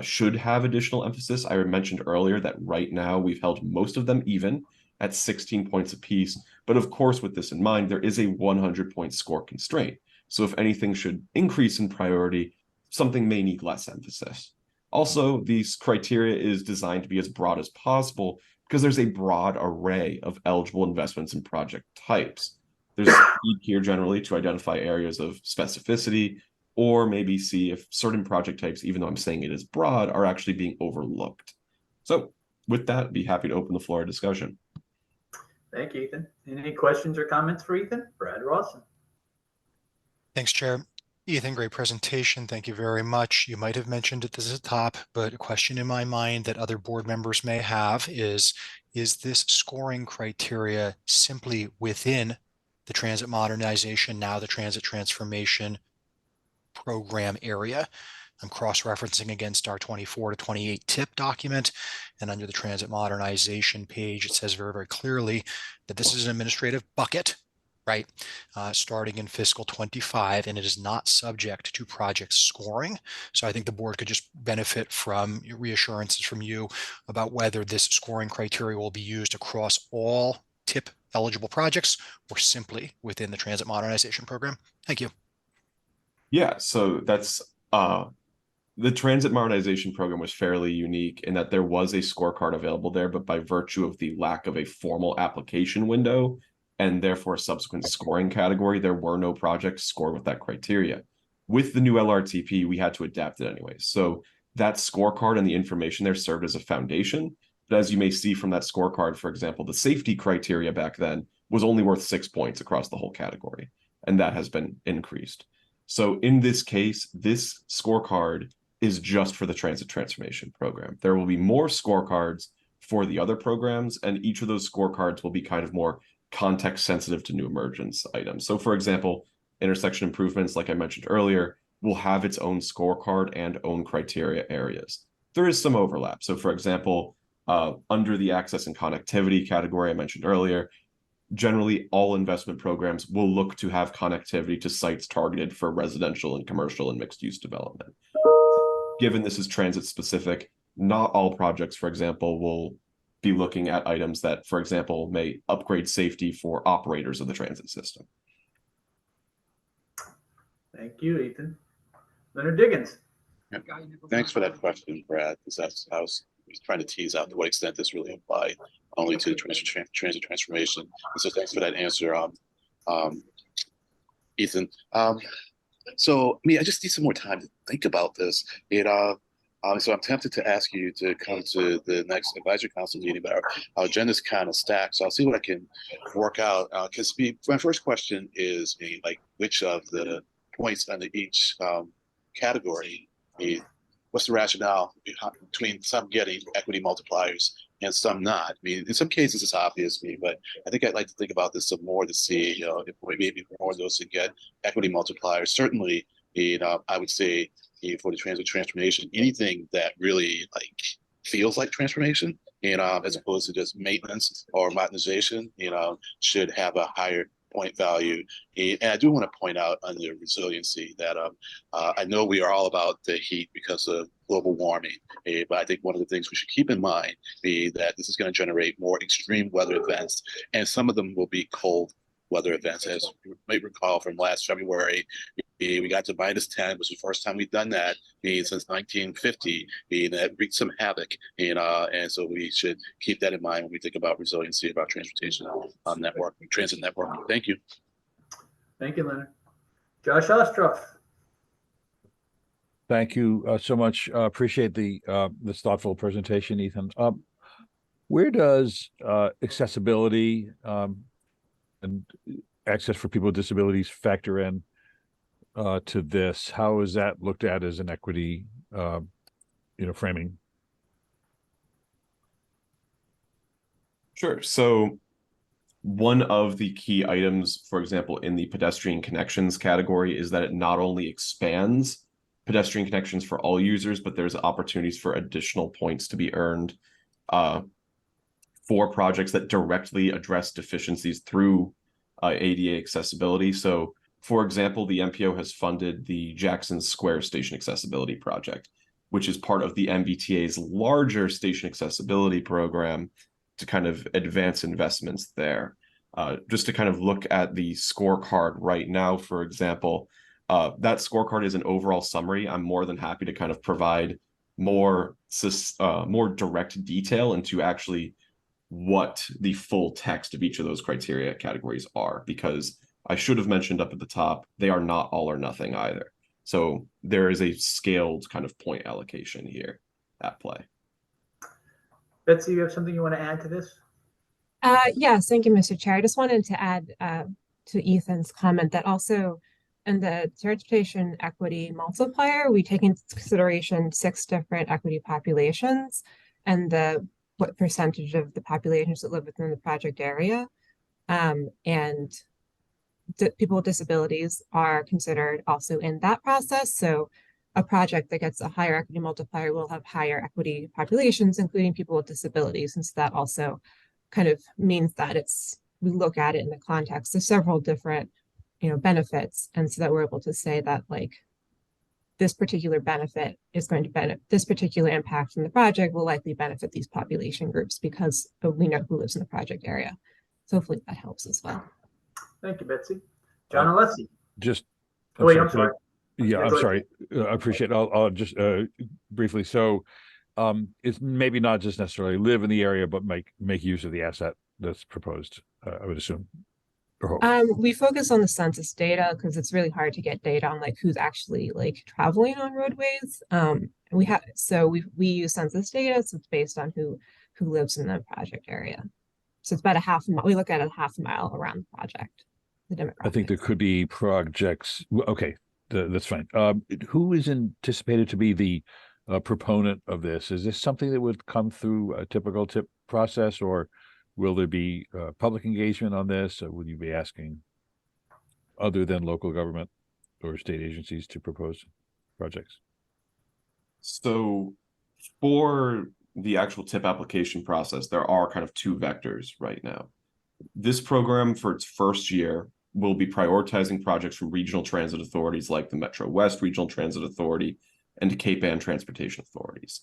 should have additional emphasis. I mentioned earlier that right now we've held most of them even at 16 points apiece. But of course, with this in mind, there is a 100-point score constraint. So if anything should increase in priority, something may need less emphasis. Also, these criteria is designed to be as broad as possible because there's a broad array of eligible investments and project types. There's a need here generally to identify areas of specificity, or maybe see if certain project types, even though I'm saying it is broad, are actually being overlooked. So with that, I'd be happy to open the floor to discussion. Thank you, Ethan. Any questions or comments for Ethan? Brad Rawson. Thanks, Chair. Ethan, great presentation. Thank you very much. You might have mentioned it at the top, but a question in my mind that other board members may have is this scoring criteria simply within the transit modernization, now the transit transformation program area? I'm cross-referencing against our 24 to 28 TIP document, and under the transit modernization page, it says very, very clearly that this is an administrative bucket, right? Starting in fiscal 25, and it is not subject to project scoring. So I think the board could just benefit from reassurances from you about whether this scoring criteria will be used across all TIP eligible projects or simply within the transit modernization program. Thank you. Yeah, so that's the transit modernization program was fairly unique in that there was a scorecard available there, but by virtue of the lack of a formal application window and therefore subsequent scoring category, there were no projects scored with that criteria. With the new LRTP, we had to adapt it anyway. So that scorecard and the information there served as a foundation. But as you may see from that scorecard, for example, the safety criteria back then was only worth 6 points across the whole category, and that has been increased. So in this case, this scorecard is just for the transit transformation program. There will be more scorecards for the other programs, and each of those scorecards will be kind of more context sensitive to new emergence items. So for example, intersection improvements, like I mentioned earlier, will have its own scorecard and own criteria areas. There is some overlap. So for example, under the access and connectivity category I mentioned earlier, generally all investment programs will look to have connectivity to sites targeted for residential and commercial and mixed use development. Given this is transit specific, not all projects, for example, will be looking at items that, for example, may upgrade safety for operators of the transit system. Thank you, Ethan. Leonard Diggins. Yeah. Thanks for that question, Brad, because I was trying to tease out to what extent this really applied only to the transit transformation. And so thanks for that answer, Ethan. So, I mean, I just need some more time to think about this. So I'm tempted to ask you to come to the next advisory council meeting, but our agenda's kind of stacked. So I'll see what I can work out. Because my first question is like which of the points under each category, what's the rationale between some getting equity multipliers and some not? I mean, in some cases it's obvious to me, but I think I'd like to think about this some more to see, if maybe more of those to get equity multipliers. Certainly, I would say for the transformation, anything that really like feels like transformation, as opposed to just maintenance or modernization, should have a higher point value. And I do want to point out under resiliency that I know we are all about the heat because of global warming, but I think one of the things we should keep in mind is that this is going to generate more extreme weather events, and some of them will be cold weather events. As you might recall from last February, we got to -10, which was the first time we've done that since 1950. That wreaked some havoc, and so we should keep that in mind when we think about resiliency of our transportation network, transit network. Thank you. Thank you, Leonard. Josh Ostroff. Thank you so much. Appreciate this thoughtful presentation, Ethan. Where does accessibility and access for people with disabilities factor in to this? How is that looked at as an equity, framing? Sure. So one of the key items, for example, in the pedestrian connections category is that it not only expands pedestrian connections for all users, but there's opportunities for additional points to be earned for projects that directly address deficiencies through ADA accessibility. So, for example, the MPO has funded the Jackson Square Station Accessibility Project, which is part of the MBTA's larger station accessibility program to kind of advance investments there. Just to kind of look at the scorecard right now, for example, that scorecard is an overall summary. I'm more than happy to kind of provide more direct detail into actually what the full text of each of those criteria categories are, because I should have mentioned up at the top, they are not all or nothing either. So there is a scaled kind of point allocation here at play. Betsy, you have something you want to add to this? Yes, thank you, Mr. Chair. I just wanted to add to Ethan's comment that also in the transportation equity multiplier, we take into consideration 6 different equity populations and what percentage of the populations that live within the project area. And people with disabilities are considered also in that process. So a project that gets a higher equity multiplier will have higher equity populations, including people with disabilities. And so that also kind of means that we look at it in the context of several different, benefits. And so that we're able to say that like this particular benefit is going to benefit, this particular impact from the project will likely benefit these population groups because we know who lives in the project area. So hopefully that helps as well. Thank you, Betsy. John Alessi. I'm sorry. Yeah, I'm sorry. I appreciate it. I'll just briefly. So it's maybe not just necessarily live in the area, but make use of the asset that's proposed, I would assume. We focus on the census data because it's really hard to get data on like who's actually like traveling on roadways. We use census data, so it's based on who lives in the project area. So it's about a half mile. We look at a half mile around the project. The demographic. I think there could be projects. Okay, that's fine. Who is anticipated to be the proponent of this? Is this something that would come through a typical TIP process, or will there be public engagement on this? Or would you be asking other than local government or state agencies to propose projects? So for the actual TIP application process, there are kind of 2 vectors right now. This program for its first year will be prioritizing projects from regional transit authorities like the Metro West Regional Transit Authority and Cape Ann Transportation Authorities.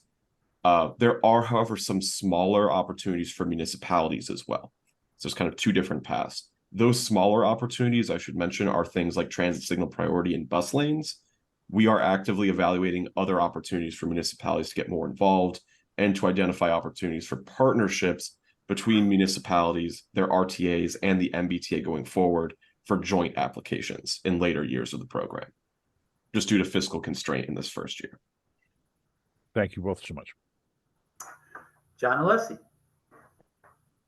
There are, however, some smaller opportunities for municipalities as well. So it's kind of 2 different paths. Those smaller opportunities, I should mention, are things like transit signal priority and bus lanes. We are actively evaluating other opportunities for municipalities to get more involved and to identify opportunities for partnerships between municipalities, their RTAs, and the MBTA going forward for joint applications in later years of the program, just due to fiscal constraint in this first year. Thank you both so much. John Alessi.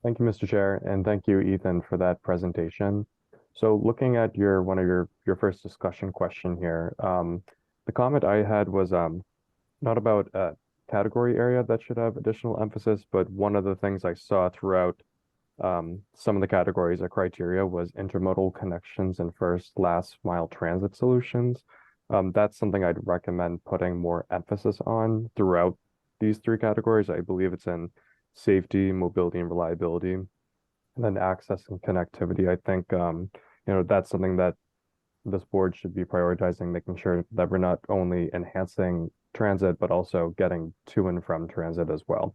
Thank you, Mr. Chair, and thank you, Ethan, for that presentation. So looking at one of your first discussion question here, the comment I had was not about a category area that should have additional emphasis, but one of the things I saw throughout some of the categories or criteria was intermodal connections and first last mile transit solutions. That's something I'd recommend putting more emphasis on throughout these three categories. I believe it's in safety, mobility, and reliability, and then access and connectivity. I think that's something that this board should be prioritizing, making sure that we're not only enhancing transit but also getting to and from transit as well.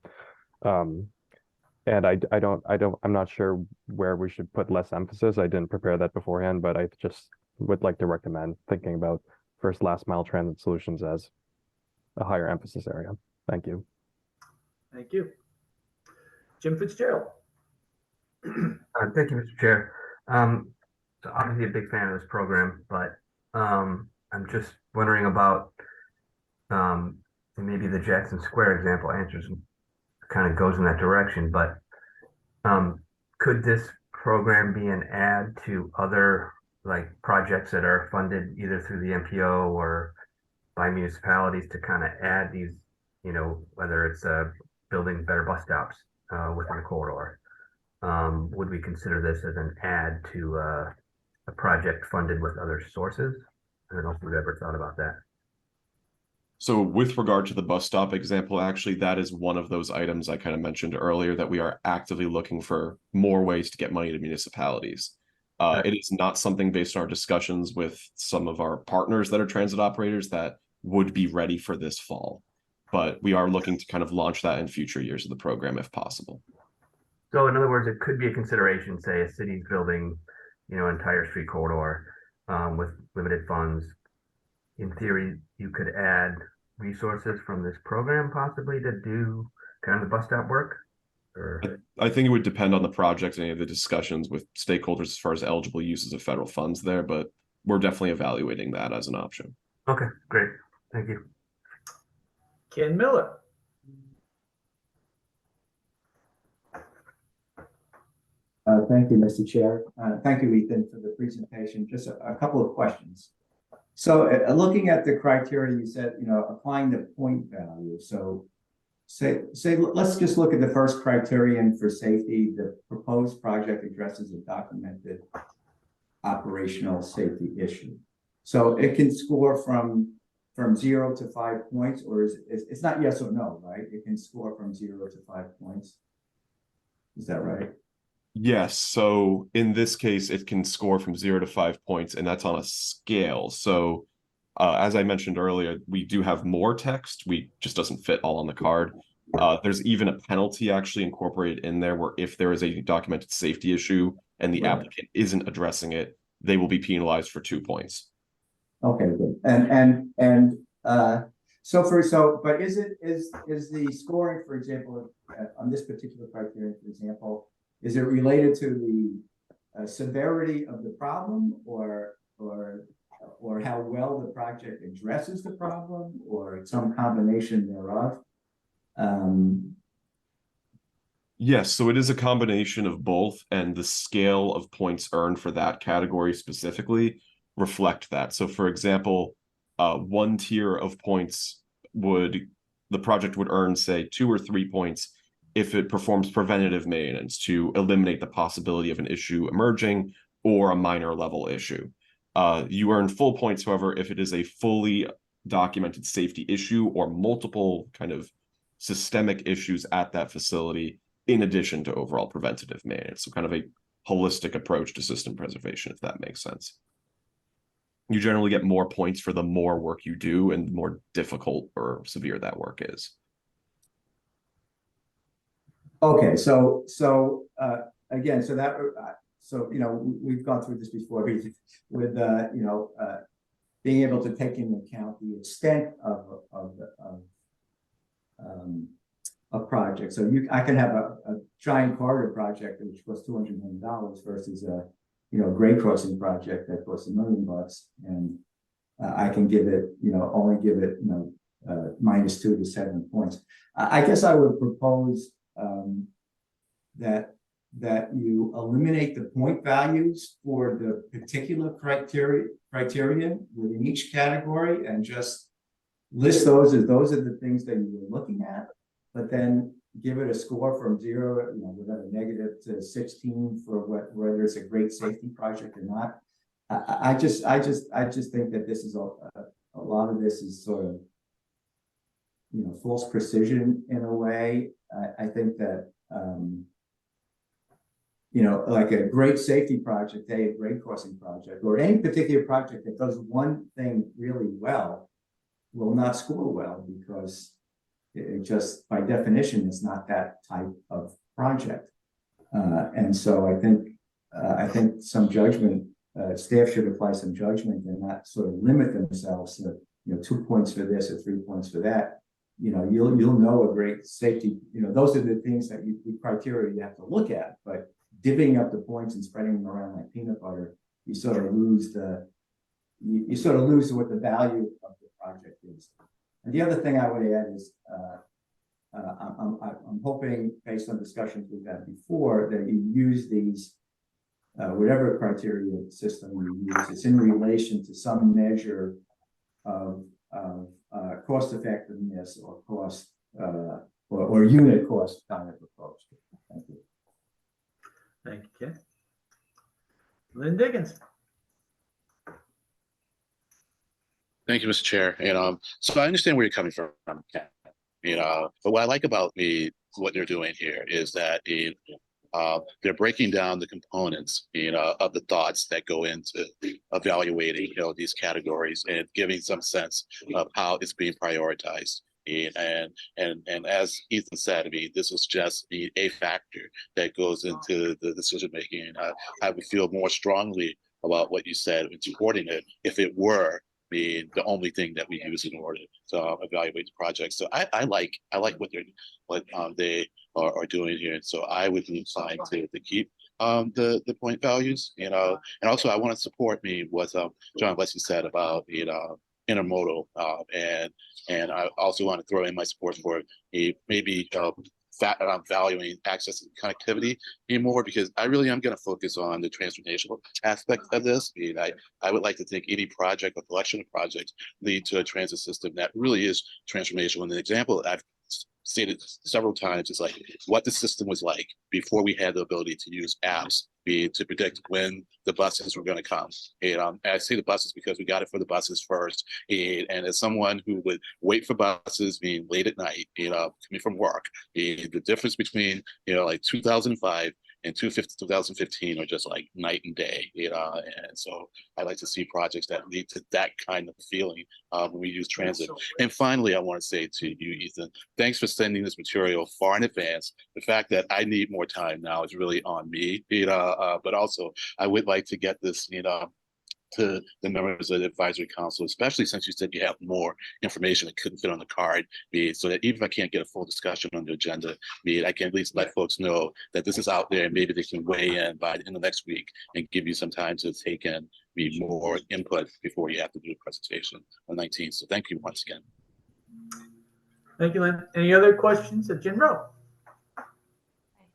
And I'm not sure where we should put less emphasis. I didn't prepare that beforehand, but I just would like to recommend thinking about first last mile transit solutions as a higher emphasis area. Thank you. Thank you. Jim Fitzgerald. Thank you, Mr. Chair. So obviously a big fan of this program, but I'm just wondering about maybe the Jackson Square example answers kind of goes in that direction, but could this program be an add to other like projects that are funded either through the MPO or by municipalities to kind of add these, whether it's building better bus stops within a corridor? Would we consider this as an add to a project funded with other sources? I don't know if we've ever thought about that. So with regard to the bus stop example, actually, that is one of those items I kind of mentioned earlier that we are actively looking for more ways to get money to municipalities. It is not something based on our discussions with some of our partners that are transit operators that would be ready for this fall. But we are looking to kind of launch that in future years of the program if possible. So in other words, it could be a consideration, say a city's building, entire street corridor with limited funds. In theory, you could add resources from this program possibly to do kind of the bus stop work? Or I think it would depend on the project and any of the discussions with stakeholders as far as eligible uses of federal funds there, but we're definitely evaluating that as an option. Okay, great. Thank you. Ken Miller. Thank you, Mr. Chair. Thank you, Ethan, for the presentation. Just a couple of questions. So looking at the criteria, you said, applying the point value. So say, let's just look at the first criterion for safety. The proposed project addresses a documented operational safety issue. So it can score from 0 to 5 points, or it's not yes or no, right? It can score from 0 to 5 points. Is that right? Yes. So in this case, it can score from 0 to 5 points, and that's on a scale. So as I mentioned earlier, we do have more text. We just doesn't fit all on the card. There's even a penalty actually incorporated in there where if there is a documented safety issue and the applicant isn't addressing it, they will be penalized for 2 points. Okay, good. But is the scoring, for example, on this particular criterion, for example, is it related to the severity of the problem, or how well the project addresses the problem, or some combination thereof? Yes, so it is a combination of both, and the scale of points earned for that category specifically reflect that. So for example, one tier of points the project would earn, say, 2 or 3 points if it performs preventative maintenance to eliminate the possibility of an issue emerging or a minor level issue. You earn full points, however, if it is a fully documented safety issue or multiple kind of systemic issues at that facility, in addition to overall preventative maintenance. So kind of a holistic approach to system preservation, if that makes sense. You generally get more points for the more work you do and the more difficult or severe that work is. Okay, so again, we've gone through this before with being able to take into account the extent of a project. So I can have a giant corridor project which costs $200 million versus a grade crossing project that costs $1 million, and I can give it only give it -2 to 7 points. I guess I would propose that you eliminate the point values for the particular criteria within each category and just list those as those are the things that you were looking at, but then give it a score from 0, whatever, negative to 16 for whether it's a great safety project or not. I just think that this is a lot of this is sort of false precision in a way. I think that like a great safety project, a grade crossing project, or any particular project that does one thing really well will not score well because it just by definition is not that type of project. And so I think some judgment, staff should apply some judgment and not sort of limit themselves to 2 points for this or 3 points for that. You'll know a great safety, those are the things that the criteria you have to look at, but divvying up the points and spreading them around like peanut butter, you sort of lose what the value of the project is. And the other thing I would add is I'm hoping, based on discussions we've had before, that you use these whatever criteria system you use, it's in relation to some measure of cost effectiveness or cost or unit cost kind of approach. Thank you. Thank you, Ken. Lynn Diggins. Thank you, Mr. Chair. And so I understand where you're coming from, Ken. But what I like about what they're doing here is that they're breaking down the components, of the thoughts that go into evaluating, these categories and giving some sense of how it's being prioritized. And as Ethan said, this is just a factor that goes into the decision making. I would feel more strongly about what you said in supporting it if it were the only thing that we use in order to evaluate the project. So I like what they are doing here. And so I would be inclined to keep the point values, and also I want to support what John Wesley said about intermodal, and I also want to throw in my support for maybe valuing access and connectivity more, because I really am going to focus on the transformational aspect of this. I would like to think any project or collection of projects lead to a transit system that really is transformational. And an example I've stated several times is like what the system was like before we had the ability to use apps to predict when the buses were going to come. And I say the buses because we got it for the buses first. And as someone who would wait for buses being late at night, coming from work, the difference between, like 2005 and 2015 are just like night and day, and so I like to see projects that lead to that kind of feeling when we use transit. And finally, I want to say to you, Ethan, thanks for sending this material far in advance. The fact that I need more time now is really on me, but also I would like to get this, to the members of the advisory council, especially since you said you have more information that couldn't fit on the card, so that even if I can't get a full discussion on the agenda, I can at least let folks know that this is out there and maybe they can weigh in by the end of next week and give you some time to take in more input before you have to do a presentation on 19th. So thank you once again. Thank you, Lynn. Any other questions of Jen Rowe?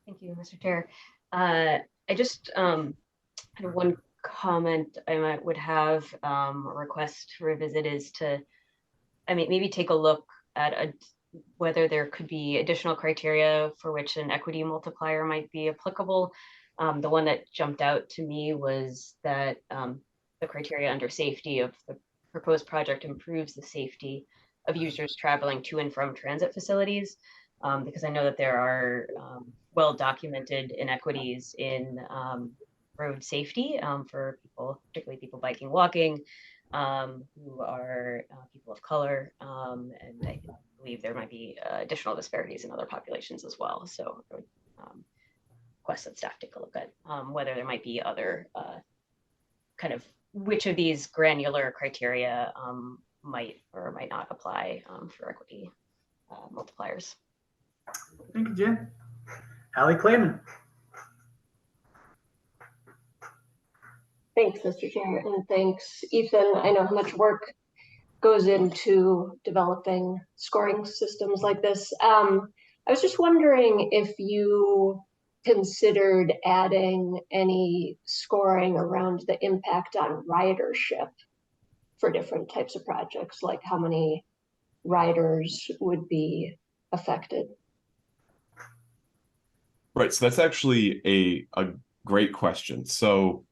Thank you, Mr. Chair. I just had one comment I would have, a request to revisit is to, maybe take a look at whether there could be additional criteria for which an equity multiplier might be applicable. The one that jumped out to me was that the criteria under safety of the proposed project improves the safety of users traveling to and from transit facilities, because I know that there are well-documented inequities in road safety for people, particularly people biking, walking, who are people of color, and I believe there might be additional disparities in other populations as well. So I would request that staff take a look at whether there might be other kind of which of these granular criteria might or might not apply for equity multipliers. Thank you, Jen. Allie Clayman. Thanks, Mr. Chair, and thanks, Ethan. I know how much work goes into developing scoring systems like this. I was just wondering if you considered adding any scoring around the impact on ridership for different types of projects, like how many riders would be affected. Right, so that's actually a great question. So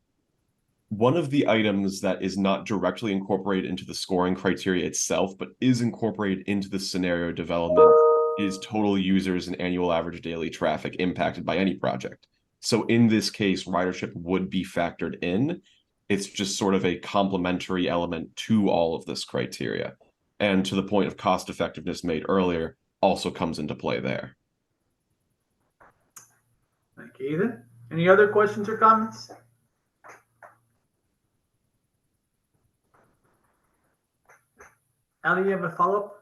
one of the items that is not directly incorporated into the scoring criteria itself, but is incorporated into the scenario development is total users and annual average daily traffic impacted by any project. So in this case, ridership would be factored in. It's just sort of a complementary element to all of this criteria. And to the point of cost effectiveness made earlier, also comes into play there. Thank you, Ethan. Any other questions or comments? Ali, you have a follow-up?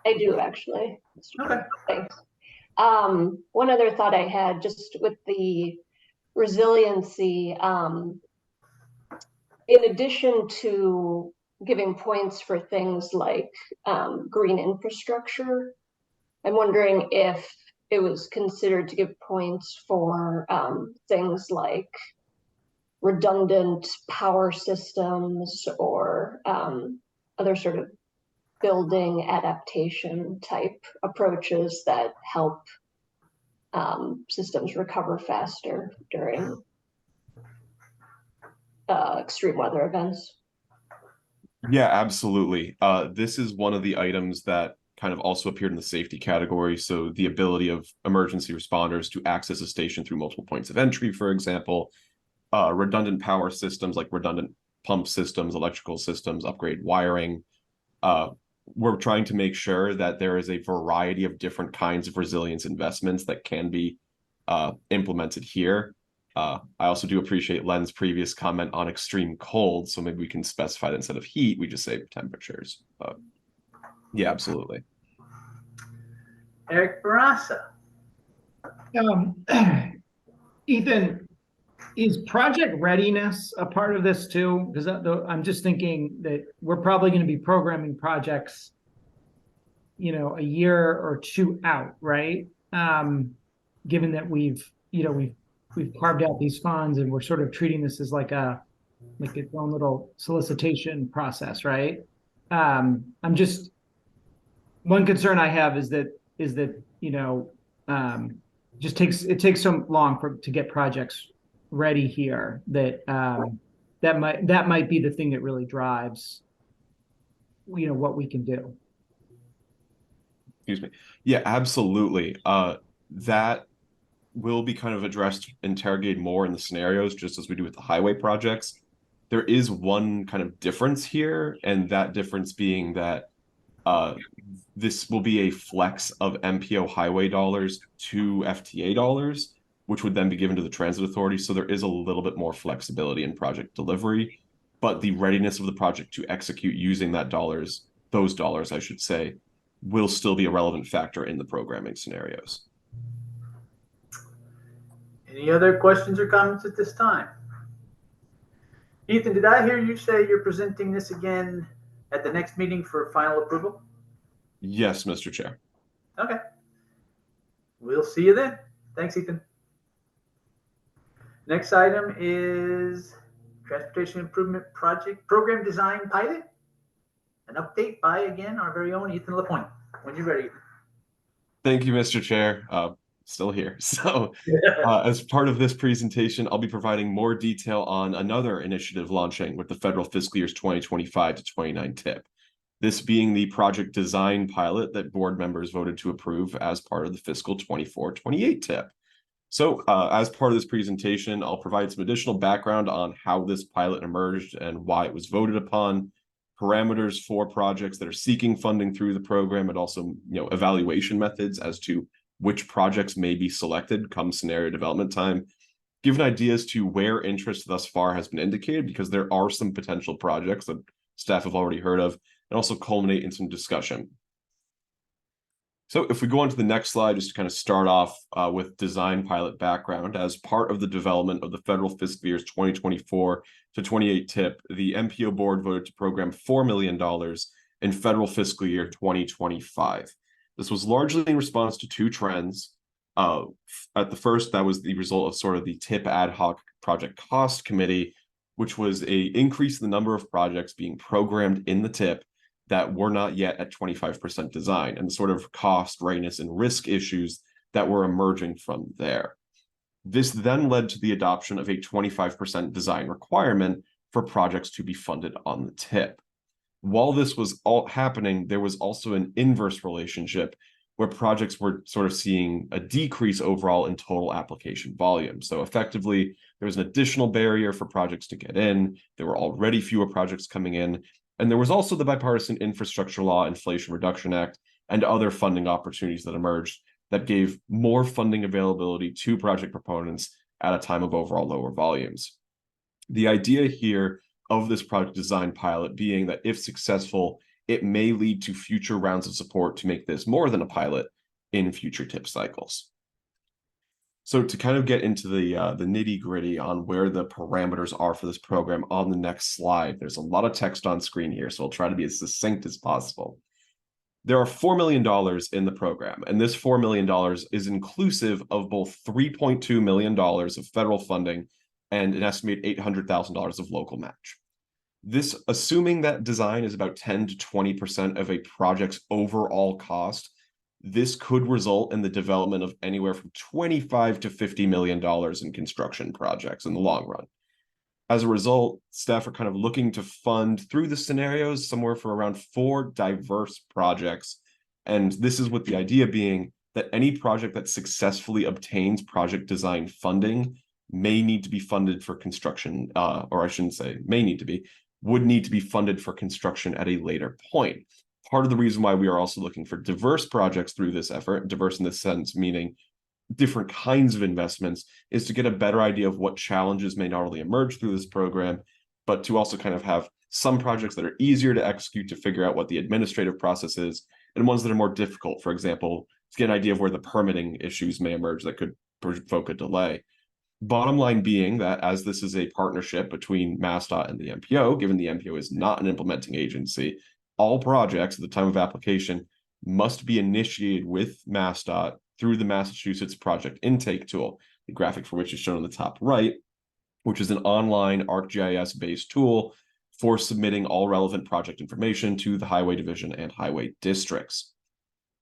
I do, actually. Okay. Thanks. One other thought I had, just with the resiliency, in addition to giving points for things like green infrastructure, I'm wondering if it was considered to give points for things like redundant power systems or other sort of building adaptation type approaches that help systems recover faster during extreme weather events. Yeah, absolutely. This is one of the items that kind of also appeared in the safety category. So the ability of emergency responders to access a station through multiple points of entry, for example, redundant power systems like redundant pump systems, electrical systems, upgrade wiring. We're trying to make sure that there is a variety of different kinds of resilience investments that can be implemented here. I also do appreciate Len's previous comment on extreme cold, so maybe we can specify that instead of heat, we just say temperatures. Yeah, absolutely. Eric Barassa. Ethan, is project readiness a part of this too? Because I'm just thinking that we're probably going to be programming projects, a year or two out, right? Given that we've carved out these funds and we're sort of treating this as like its own little solicitation process, right? One concern I have is that it takes so long to get projects ready here that that might be the thing that really drives what we can do. Excuse me. Yeah, absolutely. That will be kind of addressed, interrogated more in the scenarios, just as we do with the highway projects. There is one kind of difference here, and that difference being that this will be a flex of MPO highway dollars to FTA dollars, which would then be given to the transit authority. So there is a little bit more flexibility in project delivery, but the readiness of the project to execute using those dollars, I should say, will still be a relevant factor in the programming scenarios. Any other questions or comments at this time? Ethan, did I hear you say you're presenting this again at the next meeting for final approval? Yes, Mr. Chair. Okay. We'll see you then. Thanks, Ethan. Next item is Transportation Improvement Project Program Design Pilot. An update by, again, our very own Ethan LaPointe. When you're ready, Ethan. Thank you, Mr. Chair. Still here. So as part of this presentation, I'll be providing more detail on another initiative launching with the federal fiscal years 2025 to 29 TIP. This being the project design pilot that board members voted to approve as part of the fiscal 24-28 TIP. So as part of this presentation, I'll provide some additional background on how this pilot emerged and why it was voted upon, parameters for projects that are seeking funding through the program, and also evaluation methods as to which projects may be selected come scenario development time, give an idea as to where interest thus far has been indicated, because there are some potential projects that staff have already heard of, and also culminate in some discussion. So if we go on to the next slide, just to kind of start off with design pilot background, as part of the development of the federal fiscal years 2024 to 28 TIP, the MPO board voted to program $4 million in federal fiscal year 2025. This was largely in response to two trends. At the first, that was the result of sort of the TIP ad hoc project cost committee, which was a increase in the number of projects being programmed in the TIP that were not yet at 25% design, and the sort of cost, readiness, and risk issues that were emerging from there. This then led to the adoption of a 25% design requirement for projects to be funded on the TIP. While this was all happening, there was also an inverse relationship where projects were sort of seeing a decrease overall in total application volume. So effectively, there was an additional barrier for projects to get in. There were already fewer projects coming in. And there was also the Bipartisan Infrastructure Law, Inflation Reduction Act, and other funding opportunities that emerged that gave more funding availability to project proponents at a time of overall lower volumes. The idea here of this project design pilot being that if successful, it may lead to future rounds of support to make this more than a pilot in future TIP cycles. So to kind of get into the nitty-gritty on where the parameters are for this program on the next slide, there's a lot of text on screen here, so I'll try to be as succinct as possible. There are $4 million in the program, and this $4 million is inclusive of both $3.2 million of federal funding and an estimated $800,000 of local match. This, assuming that design is about 10 to 20% of a project's overall cost, this could result in the development of anywhere from $25 to $50 million in construction projects in the long run. As a result, staff are kind of looking to fund through the scenarios somewhere for around 4 diverse projects. And this is with the idea being that any project that successfully obtains project design funding may need to be funded for construction, or I shouldn't say may need to be, would need to be funded for construction at a later point. Part of the reason why we are also looking for diverse projects through this effort, diverse in this sense, meaning different kinds of investments, is to get a better idea of what challenges may not only emerge through this program, but to also kind of have some projects that are easier to execute to figure out what the administrative process is, and ones that are more difficult, for example, to get an idea of where the permitting issues may emerge that could provoke a delay. Bottom line being that as this is a partnership between MassDOT and the MPO, given the MPO is not an implementing agency, all projects at the time of application must be initiated with MassDOT through the Massachusetts Project Intake Tool, the graphic for which is shown on the top right, which is an online ArcGIS-based tool for submitting all relevant project information to the Highway Division and Highway Districts.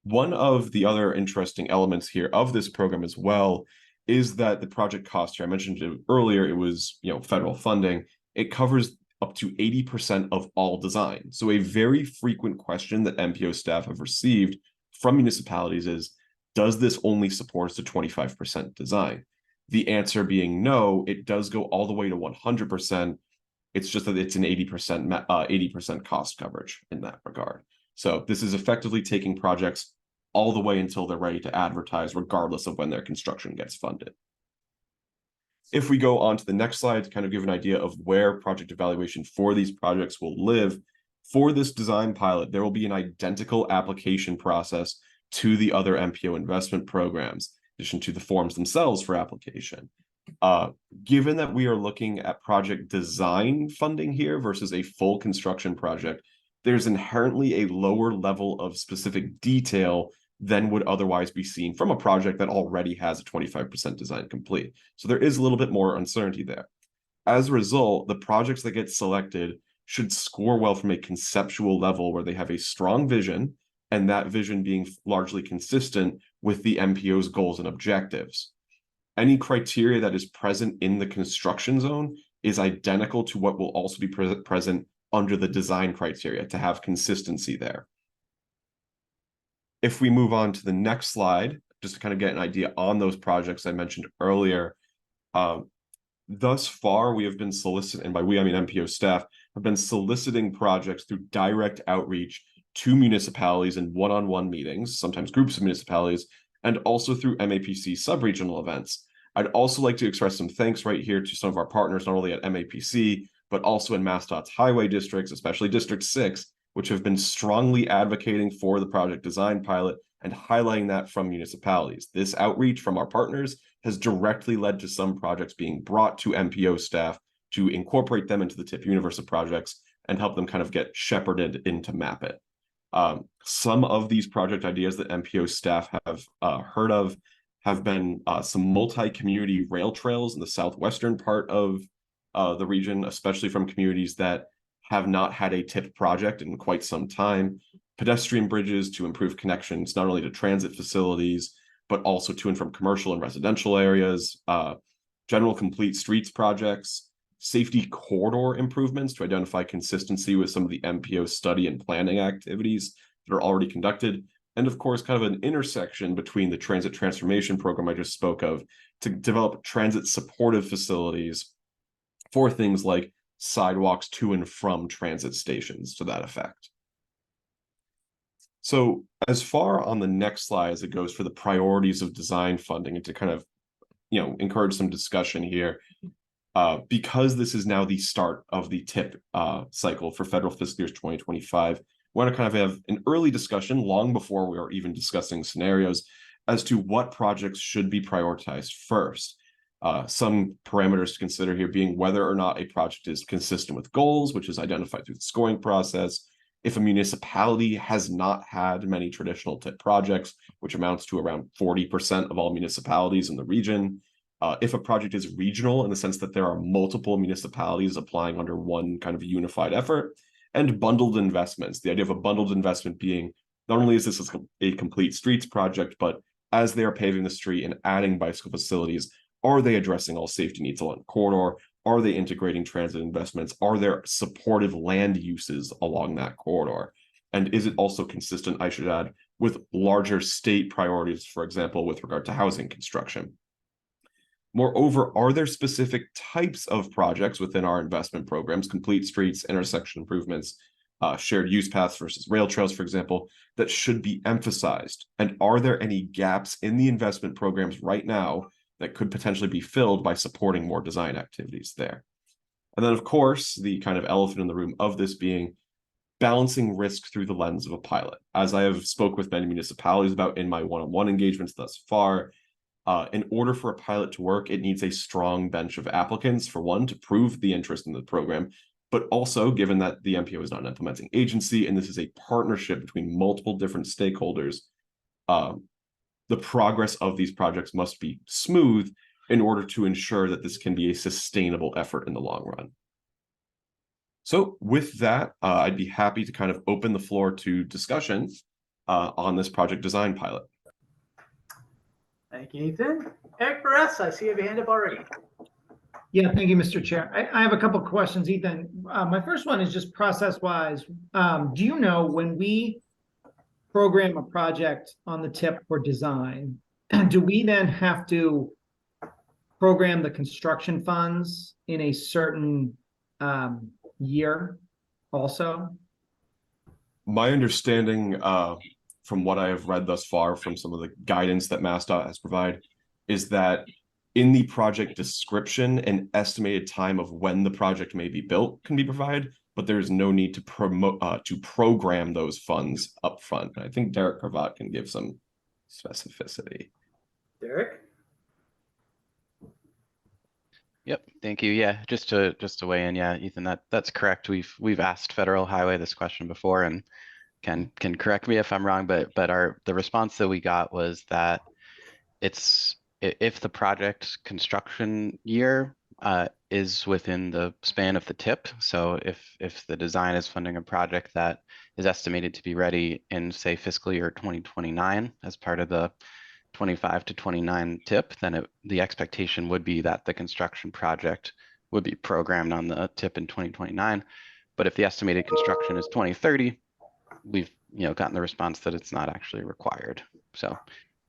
One of the other interesting elements here of this program as well is that the project cost here, I mentioned it earlier, it was federal funding. It covers up to 80% of all design. So a very frequent question that MPO staff have received from municipalities is, does this only support us to 25% design? The answer being no, it does go all the way to 100%. It's just that it's an 80% cost coverage in that regard. So this is effectively taking projects all the way until they're ready to advertise, regardless of when their construction gets funded. If we go on to the next slide to kind of give an idea of where project evaluation for these projects will live, for this design pilot, there will be an identical application process to the other MPO investment programs, in addition to the forms themselves for application. Given that we are looking at project design funding here versus a full construction project, there's inherently a lower level of specific detail than would otherwise be seen from a project that already has a 25% design complete. So there is a little bit more uncertainty there. As a result, the projects that get selected should score well from a conceptual level where they have a strong vision, and that vision being largely consistent with the MPO's goals and objectives. Any criteria that is present in the construction zone is identical to what will also be present under the design criteria to have consistency there. If we move on to the next slide, just to kind of get an idea on those projects I mentioned earlier, thus far we have been soliciting, and by we I mean MPO staff, have been soliciting projects through direct outreach to municipalities in one-on-one meetings, sometimes groups of municipalities, and also through MAPC sub-regional events. I'd also like to express some thanks right here to some of our partners, not only at MAPC, but also in MassDOT's highway districts, especially District 6, which have been strongly advocating for the project design pilot and highlighting that from municipalities. This outreach from our partners has directly led to some projects being brought to MPO staff to incorporate them into the TIP universe of projects and help them kind of get shepherded into map it. Some of these project ideas that MPO staff have heard of have been some multi-community rail trails in the southwestern part of the region, especially from communities that have not had a TIP project in quite some time, pedestrian bridges to improve connections not only to transit facilities, but also to and from commercial and residential areas, general complete streets projects, safety corridor improvements to identify consistency with some of the MPO study and planning activities that are already conducted, and of course, kind of an intersection between the transit transformation program I just spoke of to develop transit supportive facilities for things like sidewalks to and from transit stations to that effect. So as far on the next slide as it goes for the priorities of design funding, and to kind of, encourage some discussion here, because this is now the start of the TIP cycle for federal fiscal years 2025, we want to kind of have an early discussion long before we are even discussing scenarios as to what projects should be prioritized first. Some parameters to consider here being whether or not a project is consistent with goals, which is identified through the scoring process. If a municipality has not had many traditional TIP projects, which amounts to around 40% of all municipalities in the region. If a project is regional in the sense that there are multiple municipalities applying under one kind of unified effort, and bundled investments. The idea of a bundled investment being not only is this a complete streets project, but as they are paving the street and adding bicycle facilities, are they addressing all safety needs along the corridor? Are they integrating transit investments? Are there supportive land uses along that corridor? And is it also consistent, I should add, with larger state priorities, for example, with regard to housing construction? Moreover, are there specific types of projects within our investment programs, complete streets, intersection improvements, shared use paths versus rail trails, for example, that should be emphasized? And are there any gaps in the investment programs right now that could potentially be filled by supporting more design activities there? And then, of course, the kind of elephant in the room of this being balancing risk through the lens of a pilot. As I have spoke with many municipalities about in my one-on-one engagements thus far, in order for a pilot to work, it needs a strong bench of applicants, for one, to prove the interest in the program, but also, given that the MPO is not an implementing agency, and this is a partnership between multiple different stakeholders, the progress of these projects must be smooth in order to ensure that this can be a sustainable effort in the long run. So with that, I'd be happy to kind of open the floor to discussion on this project design pilot. Thank you, Ethan. Eric Barres, I see you have your hand up already. Yeah, thank you, Mr. Chair. I have a couple of questions, Ethan. My first one is just process-wise. Do you know when we program a project on the TIP for design, do we then have to program the construction funds in a certain year also? My understanding from what I have read thus far from some of the guidance that MassDOT has provided is that in the project description, an estimated time of when the project may be built can be provided, but there's no need to program those funds up front. And I think Derek Cravat can give some specificity. Derek? Yep, thank you. Yeah, just to weigh in, yeah, Ethan, that's correct. We've asked Federal Highway this question before, and can correct me if I'm wrong, but the response that we got was that if the project construction year is within the span of the TIP, so if the design is funding a project that is estimated to be ready in, say, fiscal year 2029 as part of the 25 to 29 TIP, then the expectation would be that the construction project would be programmed on the TIP in 2029. But if the estimated construction is 2030, we've gotten the response that it's not actually required. So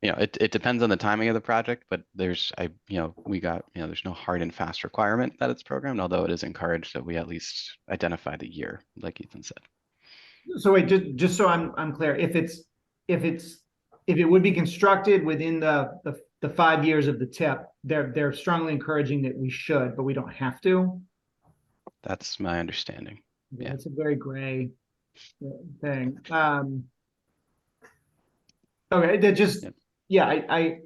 it depends on the timing of the project, but there's there's no hard and fast requirement that it's programmed, although it is encouraged that we at least identify the year, like Ethan said. So wait, just so I'm clear, if it would be constructed within the 5 years of the TIP, they're strongly encouraging that we should, but we don't have to. That's my understanding. Yeah, it's a very gray thing. Okay, that just, yeah, I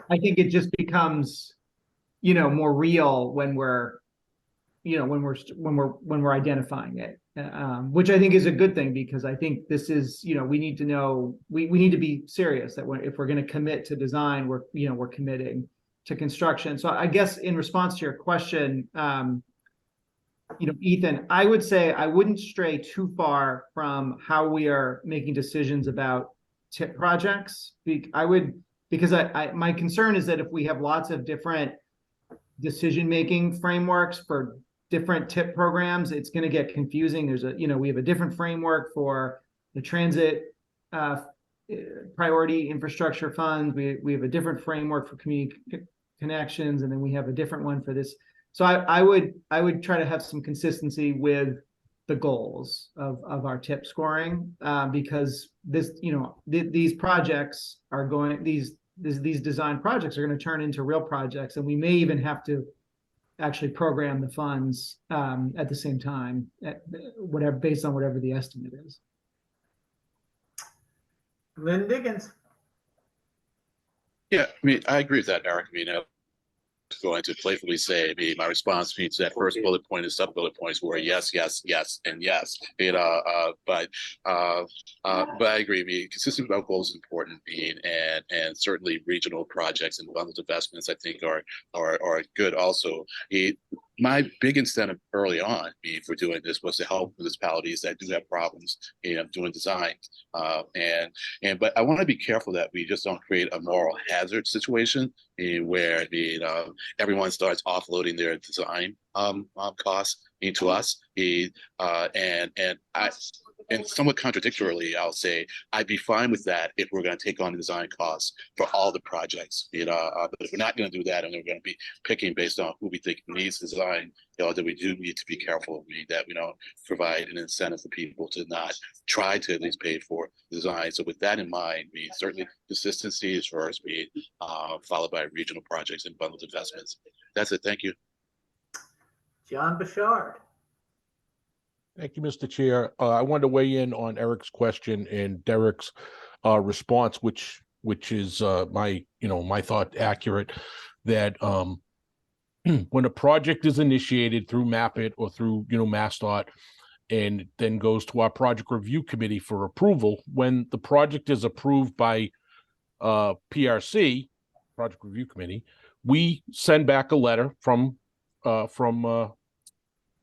think it just becomes, more real when we're, when we're identifying it, which I think is a good thing, because I think this is, we need to know, we need to be serious that if we're going to commit to design, we're committing to construction. So I guess in response to your question, Ethan, I would say I wouldn't stray too far from how we are making decisions about TIP projects. Because my concern is that if we have lots of different decision-making frameworks for different TIP programs, it's going to get confusing. We have a different framework for the transit priority infrastructure funds. We have a different framework for community connections, and then we have a different one for this. So I would try to have some consistency with the goals of our TIP scoring, because these projects are going, these design projects are going to turn into real projects, and we may even have to actually program the funds at the same time, based on whatever the estimate is. Lynn Diggins. Yeah, I mean, I agree with that, Eric. I mean, going to playfully say, I mean, my response to that first bullet point and sub bullet points were yes, yes, yes, and yes. But I agree. I mean, consistent with our goals is important. And certainly regional projects and bundled investments, I think, are good. Also, my big incentive early on for doing this was to help municipalities that do have problems doing design. But I want to be careful that we just don't create a moral hazard situation where everyone starts offloading their design costs into us. And somewhat contradictorily, I'll say I'd be fine with that if we're going to take on design costs for all the projects. But if we're not going to do that, and we're going to be picking based on who we think needs design, that we do need to be careful that we don't provide an incentive for people to not try to at least pay for design. So with that in mind, certainly consistency is first, followed by regional projects and bundled investments. That's it. Thank you. John Bouchard. Thank you, Mr. Chair. I wanted to weigh in on Eric's question and Derek's response, which is my thought accurate, that when a project is initiated through MAPIT or through MassDOT, and then goes to our project review committee for approval, when the project is approved by PRC, project review committee, we send back a letter from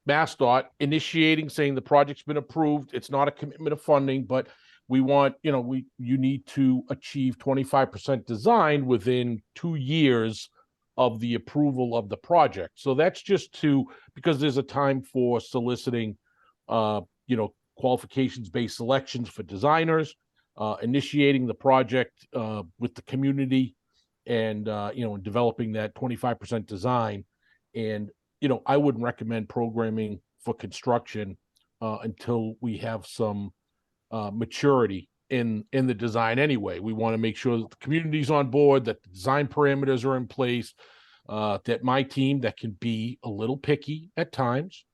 MassDOT initiating, saying the project's been approved. It's not a commitment of funding, but we want, you need to achieve 25% design within 2 years of the approval of the project. So that's just because there's a time for soliciting, qualifications-based selections for designers, initiating the project with the community, and developing that 25% design. And I wouldn't recommend programming for construction until we have some maturity in the design anyway. We want to make sure that the community's on board, that the design parameters are in place, that my team, that can be a little picky at times,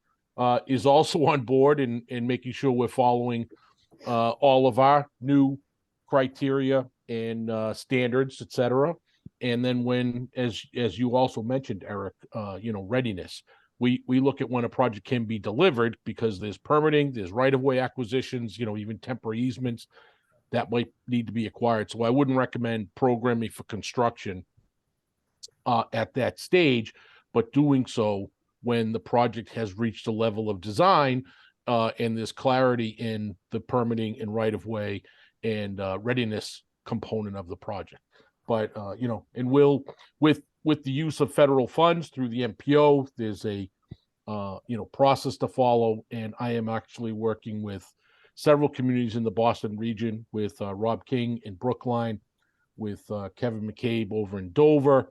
is also on board and making sure we're following all of our new criteria and standards, et cetera. And then when, as you also mentioned, Eric, readiness. We look at when a project can be delivered, because there's permitting, there's right-of-way acquisitions, even temporary easements that might need to be acquired. So I wouldn't recommend programming for construction at that stage, but doing so when the project has reached a level of design and there's clarity in the permitting and right-of-way and readiness component of the project. But and we'll, with the use of federal funds through the MPO, there's a process to follow, and I am actually working with several communities in the Boston region, with Rob King in Brookline, with Kevin McCabe over in Dover,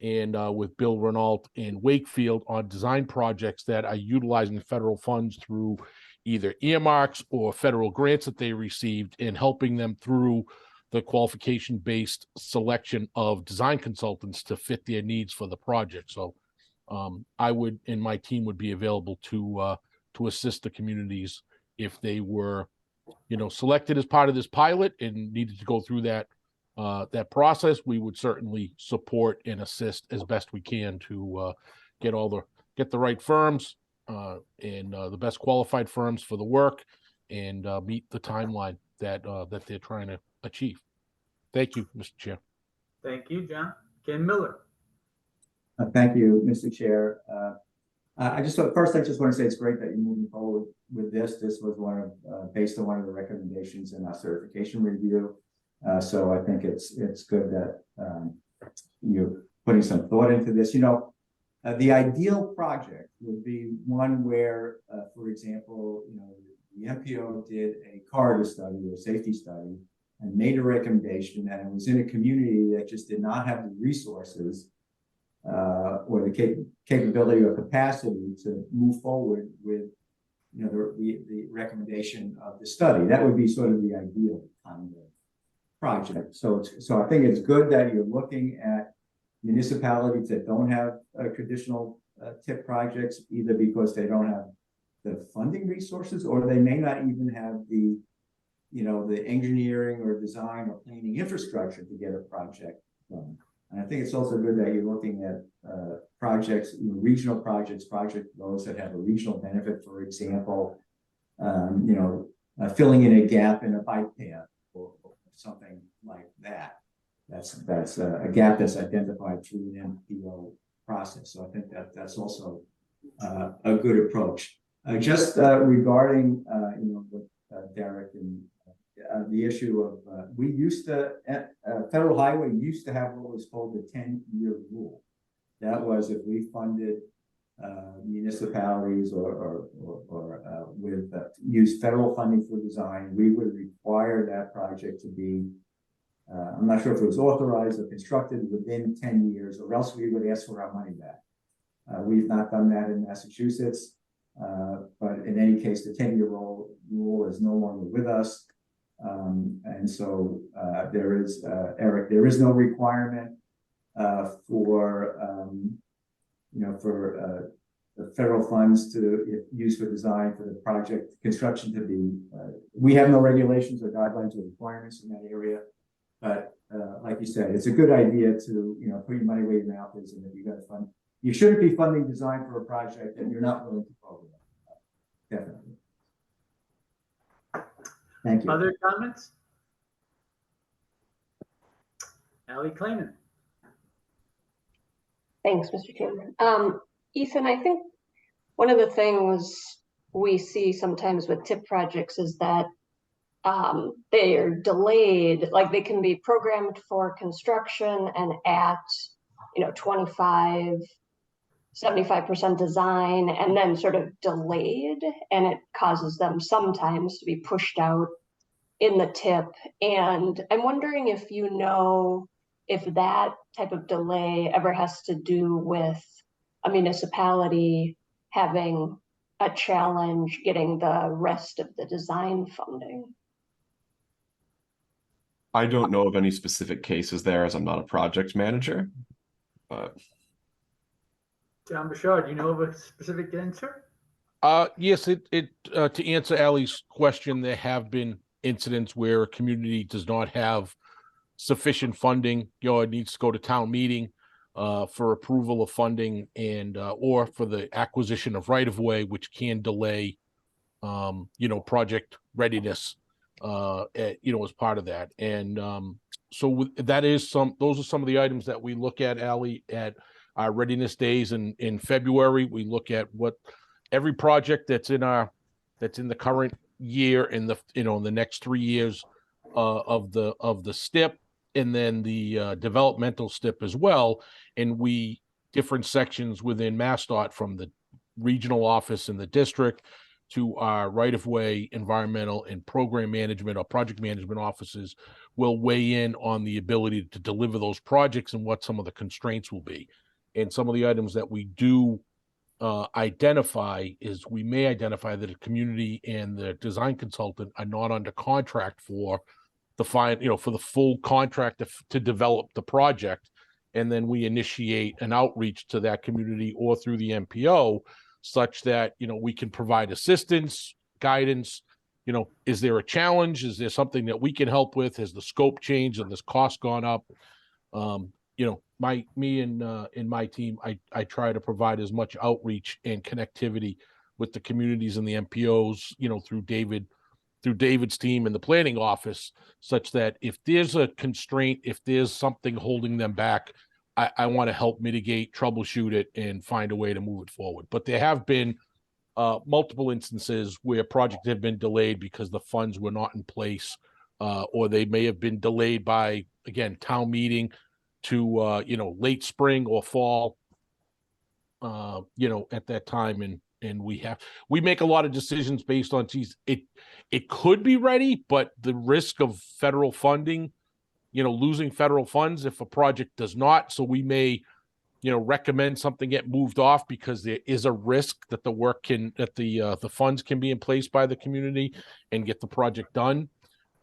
and with Bill Renault in Wakefield, on design projects that are utilizing federal funds through either earmarks or federal grants that they received, and helping them through the qualification-based selection of design consultants to fit their needs for the project. So I would, and my team would be available to assist the communities if they were selected as part of this pilot and needed to go through that process, we would certainly support and assist as best we can to get the right firms and the best qualified firms for the work and meet the timeline that they're trying to achieve. Thank you, Mr. Chair. Thank you, John. Ken Miller. Thank you, Mr. Chair. I just want to say it's great that you're moving forward with this. This was based on one of the recommendations in our certification review. So I think it's good that you're putting some thought into this. The ideal project would be one where, for example, the MPO did a corridor study or safety study and made a recommendation, and it was in a community that just did not have the resources or the capability or capacity to move forward with the recommendation of the study. That would be sort of the ideal kind of project. So I think it's good that you're looking at municipalities that don't have traditional TIP projects, either because they don't have the funding resources, or they may not even have the engineering or design or planning infrastructure to get a project done. And I think it's also good that you're looking at projects, regional projects, those that have a regional benefit, for example, filling in a gap in a bike path or something like that. That's a gap that's identified through an MPO process. So I think that's also a good approach. Just regarding what Derek and the issue of we used to Federal Highway used to have what was called the 10-year rule. That was if we funded municipalities or with use federal funding for design, we would require that project to be I'm not sure if it was authorized or constructed within 10 years, or else we would ask for our money back. We've not done that in Massachusetts, but in any case, the 10-year rule is no longer with us. And so there is, Eric, there is no requirement for the federal funds to use for design for the project construction to be. We have no regulations or guidelines or requirements in that area. But like you said, it's a good idea to put your money where your mouth is, and if you got to fund, you shouldn't be funding design for a project that you're not willing to program. Definitely. Thank you. Other comments? Ally Klayman. Thanks, Mr. Chairman. Ethan, I think one of the things we see sometimes with TIP projects is that they are delayed, like they can be programmed for construction and at 75% design, and then sort of delayed, and it causes them sometimes to be pushed out in the TIP. And I'm wondering if if that type of delay ever has to do with a municipality having a challenge getting the rest of the design funding. I don't know of any specific cases there, as I'm not a project manager. John Bouchard, do you know of a specific answer? Yes, to answer Ally's question, there have been incidents where a community does not have sufficient funding, it needs to go to town meeting for approval of funding and or for the acquisition of right-of-way, which can delay project readiness as part of that. And so those are some of the items that we look at, Ally, at our readiness days in February. We look at what every project that's in the current year and the next 3 years of the STIP, and then the developmental STIP as well. And we different sections within MassDOT, from the regional office in the district to our right-of-way, environmental, and program management or project management offices, will weigh in on the ability to deliver those projects and what some of the constraints will be. And some of the items that we do identify is we may identify that a community and the design consultant are not under contract for the for the full contract to develop the project. And then we initiate an outreach to that community or through the MPO, such that we can provide assistance, guidance, is there a challenge? Is there something that we can help with? Has the scope changed and this cost gone up? Me and my team, I try to provide as much outreach and connectivity with the communities and the MPOs, through David's team and the planning office, such that if there's a constraint, if there's something holding them back, I want to help mitigate, troubleshoot it, and find a way to move it forward. But there have been multiple instances where projects have been delayed because the funds were not in place, or they may have been delayed by, again, town meeting to late spring or fall, at that time. And we make a lot of decisions based on, geez, it could be ready, but the risk of federal funding, losing federal funds if a project does not. So we may, recommend something get moved off because there is a risk that the funds can be in place by the community and get the project done.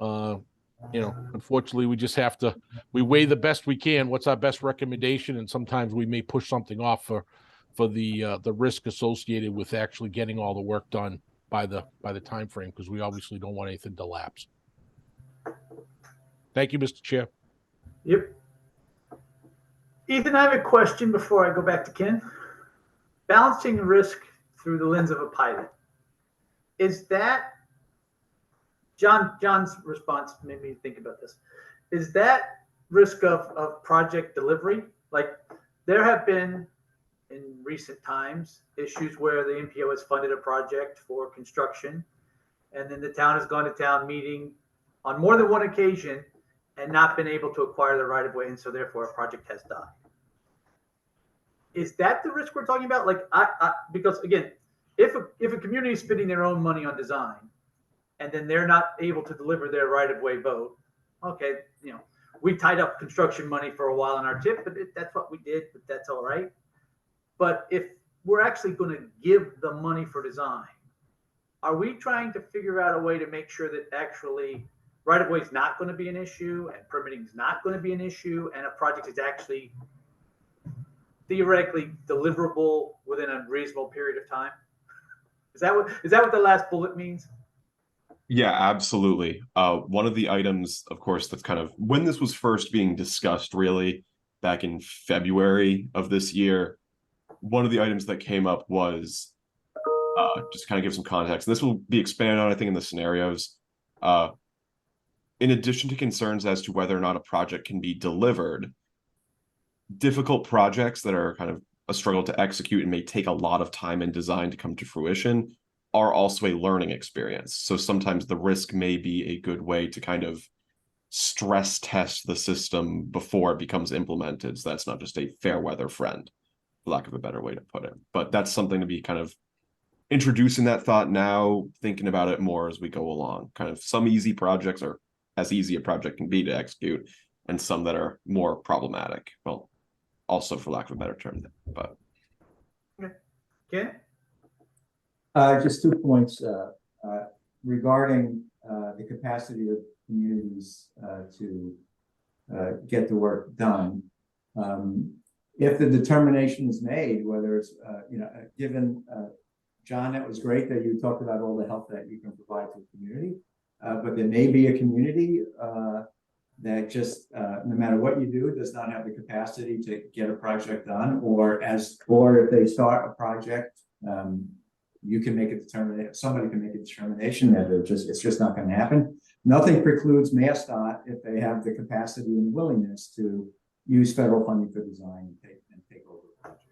Unfortunately, we weigh the best we can. What's our best recommendation? And sometimes we may push something off for the risk associated with actually getting all the work done by the time frame, because we obviously don't want anything to lapse. Thank you, Mr. Chair. Yep. Ethan, I have a question before I go back to Ken. Balancing risk through the lens of a pilot. Is that, John's response made me think about this. Is that risk of project delivery? Like, there have been in recent times issues where the MPO has funded a project for construction, and then the town has gone to town meeting on more than one occasion and not been able to acquire the right of way, and so therefore a project has died. Is that the risk we're talking about? Like, because again, if a community is spending their own money on design, and then they're not able to deliver their right of way vote, okay, we tied up construction money for a while in our TIP, but that's what we did, but that's all right. But if we're actually going to give the money for design, are we trying to figure out a way to make sure that actually right of way is not going to be an issue and permitting is not going to be an issue, and a project is actually theoretically deliverable within a reasonable period of time? Is that what the last bullet means? Yeah, absolutely. One of the items, of course, that's kind of when this was first being discussed, really back in February of this year, one of the items that came up was just to kind of give some context. And this will be expanded on, I think, in the scenarios. In addition to concerns as to whether or not a project can be delivered, difficult projects that are kind of a struggle to execute and may take a lot of time and design to come to fruition are also a learning experience. So sometimes the risk may be a good way to kind of stress test the system before it becomes implemented. So that's not just a fair weather friend, for lack of a better way to put it. But that's something to be kind of introducing that thought now, thinking about it more as we go along. Kind of some easy projects are as easy a project can be to execute, and some that are more problematic. Well, also for lack of a better term, but. Okay. Just 2 points regarding the capacity of communities to get the work done. If the determination is made, whether it's given John, that was great that you talked about all the help that you can provide to the community, but there may be a community that just no matter what you do does not have the capacity to get a project done, or if they start a project, you can make a determination. Somebody can make a determination that it's just not going to happen. Nothing precludes MassDOT, if they have the capacity and willingness, to use federal funding for design and take over the project.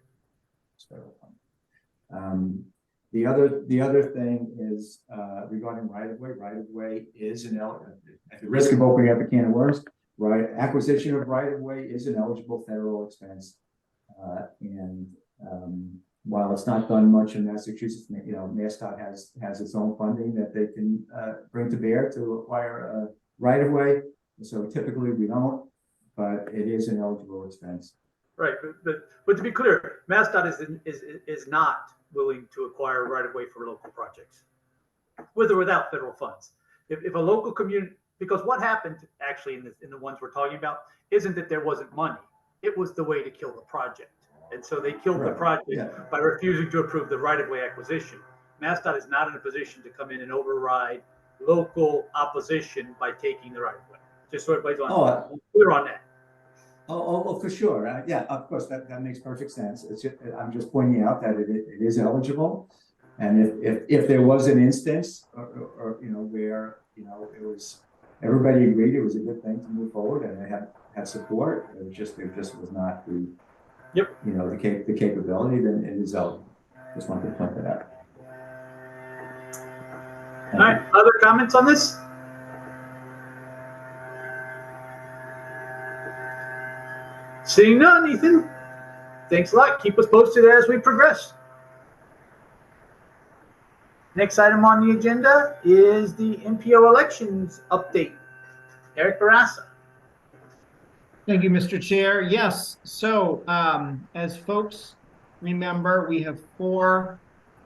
It's federal funding. The other thing is regarding right of way. Right of way is at the risk of opening up a can of worms. Right, acquisition of right of way is an eligible federal expense, and while it's not done much in Massachusetts, MassDOT has its own funding that they can bring to bear to acquire a right of way. So typically we don't, but it is an eligible expense. Right, but to be clear, MassDOT is not willing to acquire right of way for local projects, with or without federal funds. If a local community, because what happened actually in the ones we're talking about isn't that there wasn't money; it was the way to kill the project. And so they killed the project by refusing to approve the right-of-way acquisition. MassDOT is not in a position to come in and override local opposition by taking the right of way. Just so everybody's clear on that. Oh, for sure. Yeah, of course, that makes perfect sense. I'm just pointing out that it is eligible. And if there was an instance or where, it was, everybody agreed it was a good thing to move forward and they had support, there just was not the, the capability, then it is eligible. Just wanted to point that out. All right, other comments on this? Seeing none, Ethan, thanks a lot. Keep us posted as we progress. Next item on the agenda is the MPO elections update. Eric Barassa. Thank you, Mr. Chair. Yes, so as folks remember, we have 4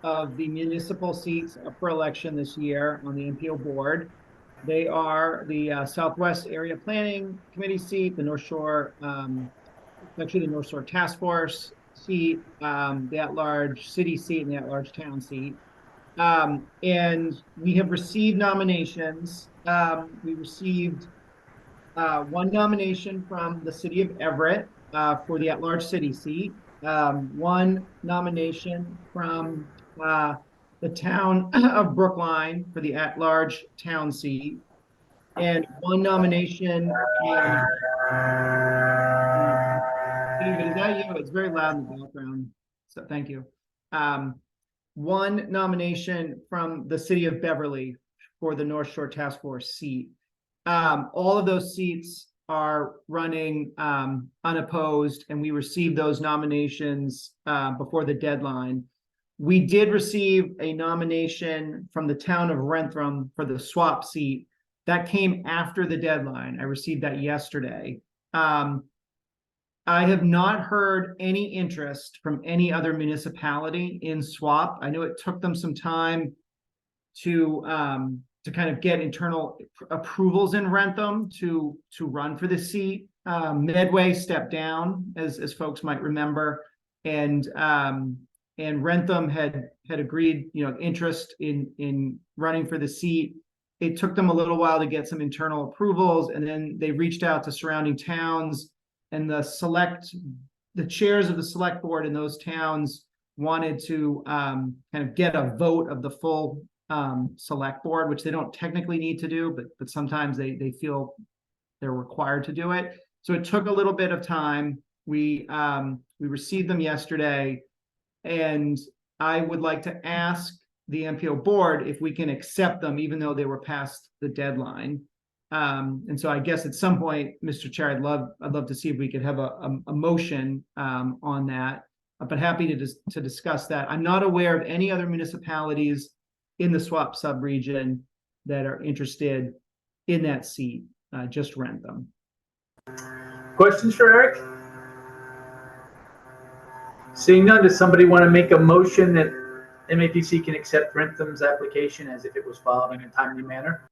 of the municipal seats up for election this year on the MPO board. They are the Southwest Area Planning Committee seat, the North Shore, actually the North Shore Task Force seat, the at-large city seat, and the at-large town seat. And we have received nominations. We received 1 nomination from the city of Everett for the at-large city seat, 1 nomination from the town of Brookline for the at-large town seat, and 1 nomination. David, is that you? It's very loud in the background, so thank you. 1 nomination from the city of Beverly for the North Shore Task Force seat. All of those seats are running unopposed, and we received those nominations before the deadline. We did receive a nomination from the town of Rentham for the swap seat. That came after the deadline. I received that yesterday. I have not heard any interest from any other municipality in swap. I know it took them some time to kind of get internal approvals in Rentham to run for the seat. Medway stepped down, as folks might remember, and Rentham had agreed, interest in running for the seat. It took them a little while to get some internal approvals, and then they reached out to surrounding towns, and the chairs of the select board in those towns wanted to kind of get a vote of the full select board, which they don't technically need to do, but sometimes they feel they're required to do it. So it took a little bit of time. We received them yesterday, and I would like to ask the MPO board if we can accept them, even though they were past the deadline. And so I guess at some point, Mr. Chair, I'd love to see if we could have a motion on that, but happy to discuss that. I'm not aware of any other municipalities in the swap subregion that are interested in that seat, just Rentham. Questions for Eric? Seeing none, does somebody want to make a motion that MAPC can accept Rentham's application as if it was filed in a timely manner?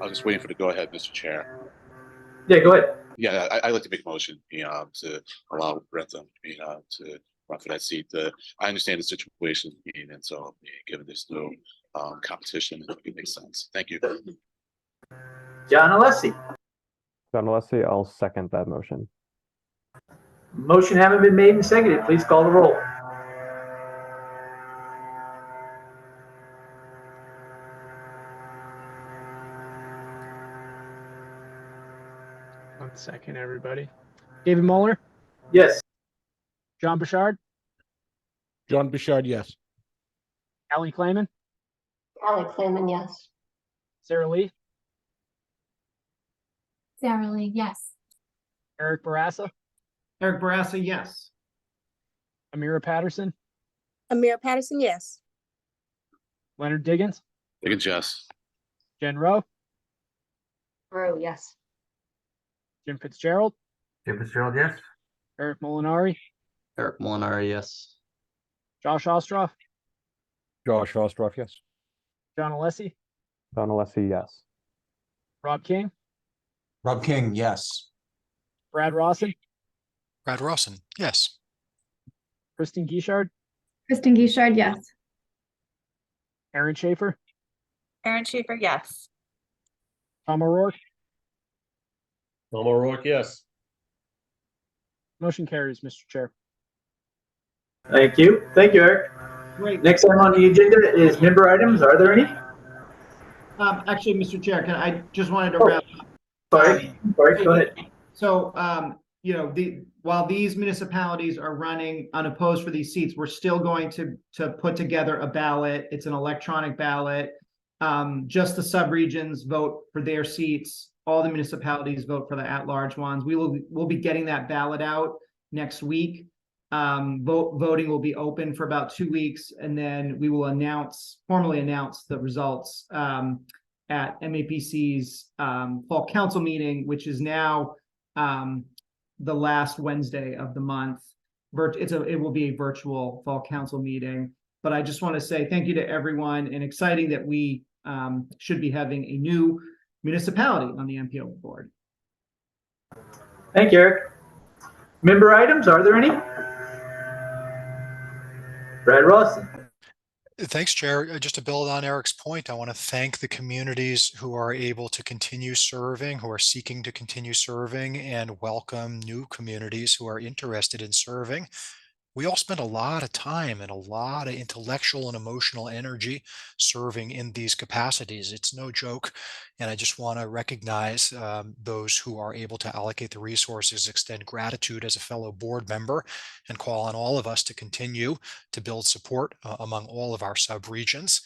I was just waiting for the go ahead, Mr. Chair. Yeah, go ahead. Yeah, I'd like to make a motion, to allow Rentham, to run for that seat. I understand the situation, and so given there's no competition, it makes sense. Thank you. John Alessi. John Alessi, I'll second that motion. Motion having been made and seconded, please call the roll. One second, everybody. David Muller, Yes. John Bouchard, John Bouchard, yes. Allie Clayman, Allie Clayman, yes. Sarah Lee, Sarah Lee, yes. Eric Barassa, Eric Barassa, yes. Amira Patterson, Amira Patterson, yes. Leonard Diggins, Diggins, yes. Jen Rowe, Rowe, yes. Jim Fitzgerald, Jim Fitzgerald, yes. Eric Molinari, Eric Molinari, yes. Josh Ostroff, Josh Ostroff, yes. John Alessi, John Alessi, yes. Rob King, Rob King, yes. Brad Rawson, Brad Rawson, yes. Kristen Gishard, Kristen Gishard, yes. Aaron Schaefer, Aaron Schaefer, yes. Tom O'Rourke. Tom O'Rourke, yes. Motion carries, Mr. Chair. Thank you. Thank you, Eric. Great. Next item on the agenda is member items. Are there any? Actually, Mr. Chair, I just wanted to wrap up. Sorry, go ahead. So, while these municipalities are running unopposed for these seats, we're still going to put together a ballot. It's an electronic ballot. Just the subregions vote for their seats. All the municipalities vote for the at-large ones. We'll be getting that ballot out next week. Voting will be open for about 2 weeks, and then we will formally announce the results at MAPC's fall council meeting, which is now the last Wednesday of the month. It will be a virtual fall council meeting. But I just want to say thank you to everyone, and exciting that we should be having a new municipality on the MPO board. Thank you, Eric. Member items, are there any? Brad Rawson. Thanks, Chair. Just to build on Eric's point, I want to thank the communities who are able to continue serving, who are seeking to continue serving, and welcome new communities who are interested in serving. We all spend a lot of time and a lot of intellectual and emotional energy serving in these capacities. It's no joke. And I just want to recognize those who are able to allocate the resources, extend gratitude as a fellow board member, and call on all of us to continue to build support among all of our sub-regions.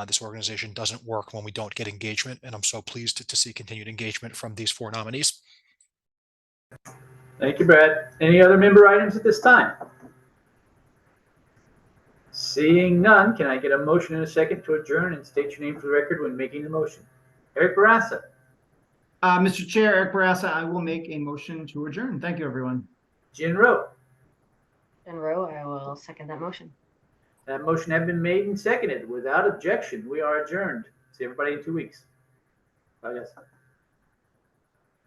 This organization doesn't work when we don't get engagement, and I'm so pleased to see continued engagement from these 4 nominees. Thank you, Brad. Any other member items at this time? Seeing none, can I get a motion and a second to adjourn and state your name for the record when making the motion? Eric Barassa. Mr. Chair, Eric Barassa, I will make a motion to adjourn. Thank you, everyone. Jin Rowe. Jen Rowe, I will second that motion. That motion has been made and seconded. Without objection, we are adjourned. See everybody in 2 weeks. Bye, guys.